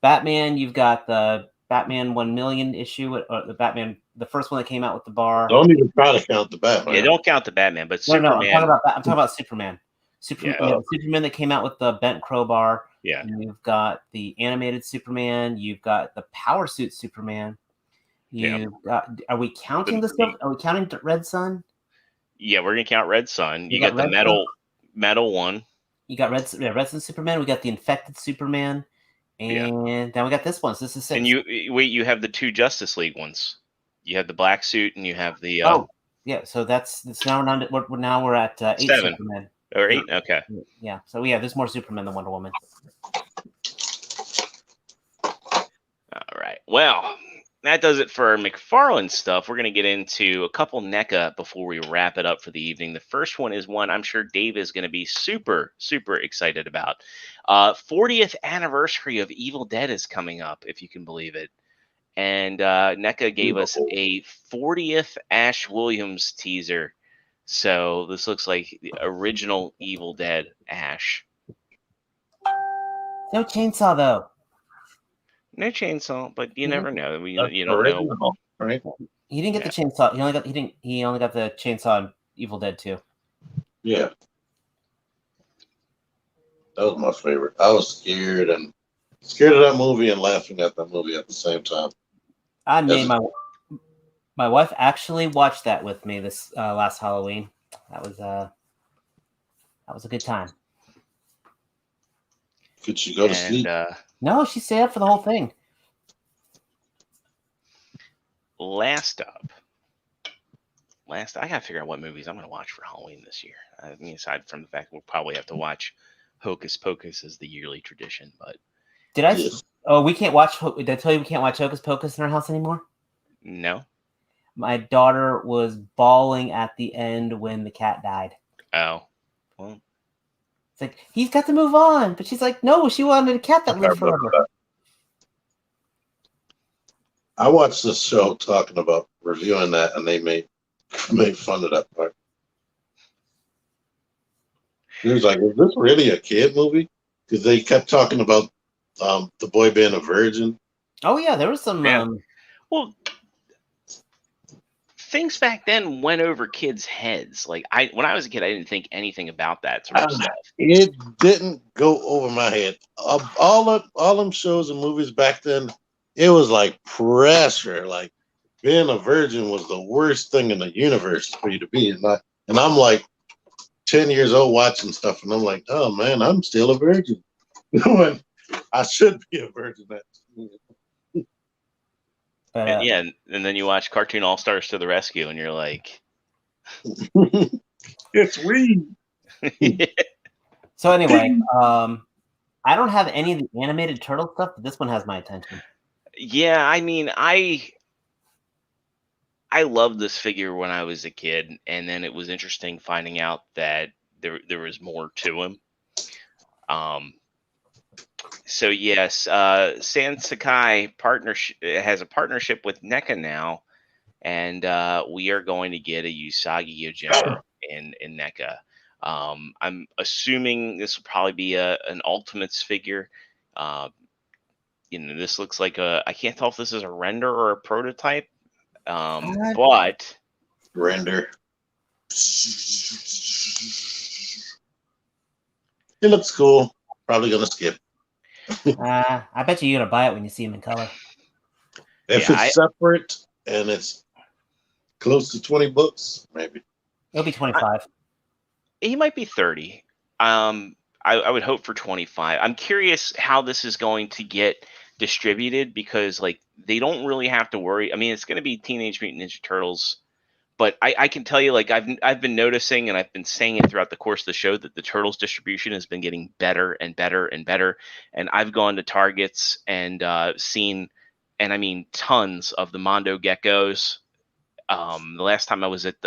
Batman, you've got the Batman 1 million issue, or the Batman, the first one that came out with the bar. Don't even try to count the Batman. Yeah, don't count the Batman, but No, Superman. I'm talking about Superman. Superman that came out with the bent crowbar. Yeah. You've got the animated Superman. You've got the power suit Superman. You've got. Are we counting the stuff? Are we counting Red Sun? Yeah, we're gonna count Red Sun. You got the metal one. You got Red Sun Superman. We got the infected Superman, and then we got this one. So this is 6. And you have the 2 Justice League ones. You have the black suit, and you have the yeah. So that's now we're at 8 7 Superman. or 8. Okay. Yeah. So there's more Superman than Wonder Woman. All right. Well, that does it for our McFarlane stuff. We're going to get into a couple NECA before we wrap it up for the evening. The first one is one I'm sure Dave is going to be super, super excited about. 40th anniversary of Evil Dead is coming up, if you can believe it. And NECA gave us a 40th Ash Williams teaser. So this looks like the original Evil Dead Ash. No chainsaw, though. No chainsaw, but you never know. You don't original, know, right? He didn't get the chainsaw. He only got the chainsaw in Evil Dead 2. Yeah. That was my favorite. I was scared of that movie and laughing at that movie at the same time. I made my wife actually watched that with me this last Halloween. That was a good time. Could you go to sleep? No, she stayed up for the whole thing. Last up, I gotta figure out what movies I'm gonna watch for Halloween this year. I mean, aside from the fact we'll probably have to watch Hocus Pocus as the yearly tradition, but did I? Yes. Oh, we can't watch. Did I tell you we can't watch Hocus Pocus in our house anymore? No. My daughter was bawling at the end when the cat died. Oh, well. It's like, he's got to move on. But she's like, no, she wanted a cat that lived forever. I watched this show talking about reviewing that, and they made fun of that part. He was like, is this really a kid movie? Because they kept talking about the boy being a virgin. Oh, yeah, there was some... Yeah. Well, things back then went over kids' heads. Like when I was a kid, I didn't think anything about that sort of stuff. It didn't go over my head. All them shows and movies back then, it was like pressure. Like being a virgin was the worst thing in the universe for you to be. And I'm like 10 years old watching stuff, and I'm like, oh man, I'm still a virgin. When I should be a virgin. And, yeah, and then you watch Cartoon All Stars to the Rescue, and you're like, it's weed. So anyway, I don't have any of the animated turtle stuff, but this one has my attention. Yeah, I mean, I loved this figure when I was a kid, and then it was interesting finding out that there was more to him. So yes, Sansekai has a partnership with NECA now, and we are going to get a Usagi Yojimbo in NECA. I'm assuming this will probably be an Ultimates figure. This looks like I can't tell if this is a render or a prototype, but render. It looks cool. Probably gonna skip. I bet you're gonna buy it when you see him in color. If it's separate and it's close to $20, maybe it'll be 25. He might be 30. I would hope for 25. I'm curious how this is going to get distributed, because like they don't really have to worry. I mean, it's going to be Teenage Mutant Ninja Turtles, but I can tell you, like I've been noticing, and I've been saying it throughout the course of the show, that the Turtles distribution has been getting better and better and better. And I've gone to Targets and seen, and I mean tons of the Mondo Geckos. The last time I was at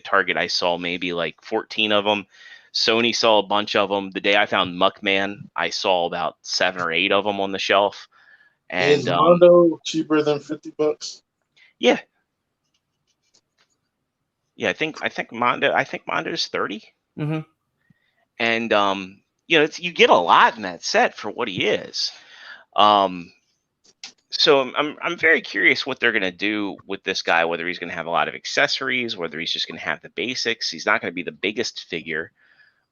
Target, I saw maybe like 14 of them. Sony saw a bunch of them. The day I found Muckman, I saw about 7 or 8 of them on the shelf. And is Mondo cheaper than $50? Yeah. Yeah, I think Mondo's 30. Mm-hmm. And you get a lot in that set for what he is. So I'm very curious what they're going to do with this guy, whether he's going to have a lot of accessories, whether he's just going to have the basics. He's not going to be the biggest figure.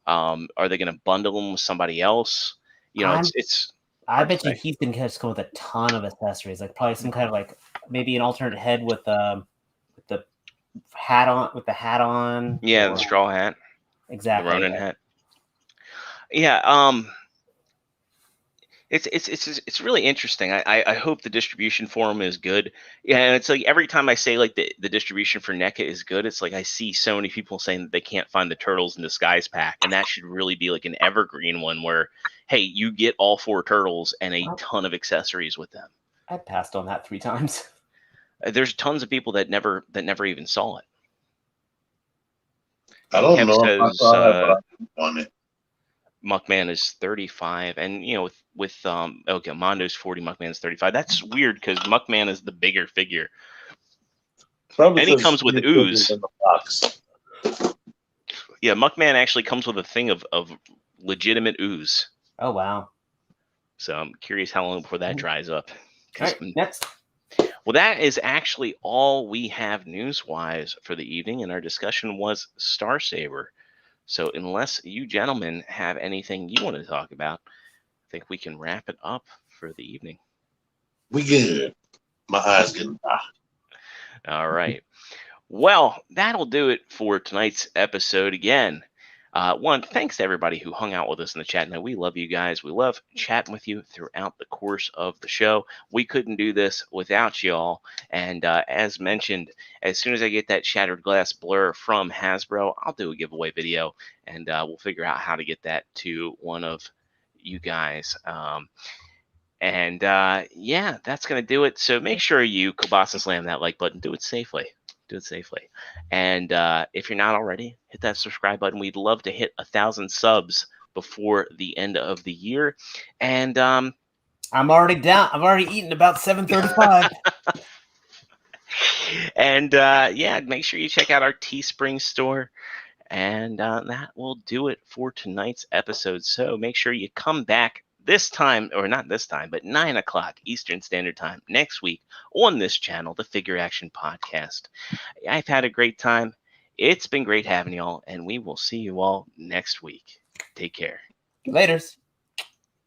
Are they going to bundle him with somebody else? It's I hard to bet you say. he's going to come with a ton of accessories, like probably some kind of like maybe an alternate head with the hat on. Yeah, or- the straw hat, exactly. the Ronin hat. Yeah, it's really interesting. I hope the distribution for him is good. Yeah, and it's like every time I say like the distribution for NECA is good, it's like I see so many people saying that they can't find the Turtles in Disguise pack, and that should really be like an evergreen one where, hey, you get all 4 turtles and a ton of accessories with them. I passed on that 3 times. There's tons of people that never even saw it. I don't Kev know if I says, saw it, but I on it. Muckman is 35, and with okay, Mondo's 40, Muckman's 35. That's weird because Muckman is the bigger figure. Probably And he says comes with Steve Rogers ooze. in the box. Yeah, Muckman actually comes with a thing of legitimate ooze. Oh wow! So I'm curious how long before that dries up. All right, next. Well, that is actually all we have news-wise for the evening, and our discussion was Star Saber. So unless you gentlemen have anything you want to talk about, I think we can wrap it up for the evening. We good. My eyes getting All right. Well, that'll do it for tonight's episode again. Thanks to everybody who hung out with us in the chat. Now, we love you guys. We love chatting with you throughout the course of the show. We couldn't do this without you all. And as mentioned, as soon as I get that Shattered Glass Blur from Hasbro, I'll do a giveaway video, and we'll figure out how to get that to one of you guys. Yeah, that's going to do it. So make sure you kielbasa slam that like button. Do it safely. Do it safely. And if you're not already, hit that subscribe button. We'd love to hit 1,000 subs before the end of the year. And I'm already down. I've already eaten about 7:35. and yeah, make sure you check out our Teespring store. And that will do it for tonight's episode. So make sure you come back this time, or not this time, but 9 o'clock Eastern Standard Time next week on this channel, the Figure Action Podcast. I've had a great time. It's been great having you all, and we will see you all next week. Take care. Laters.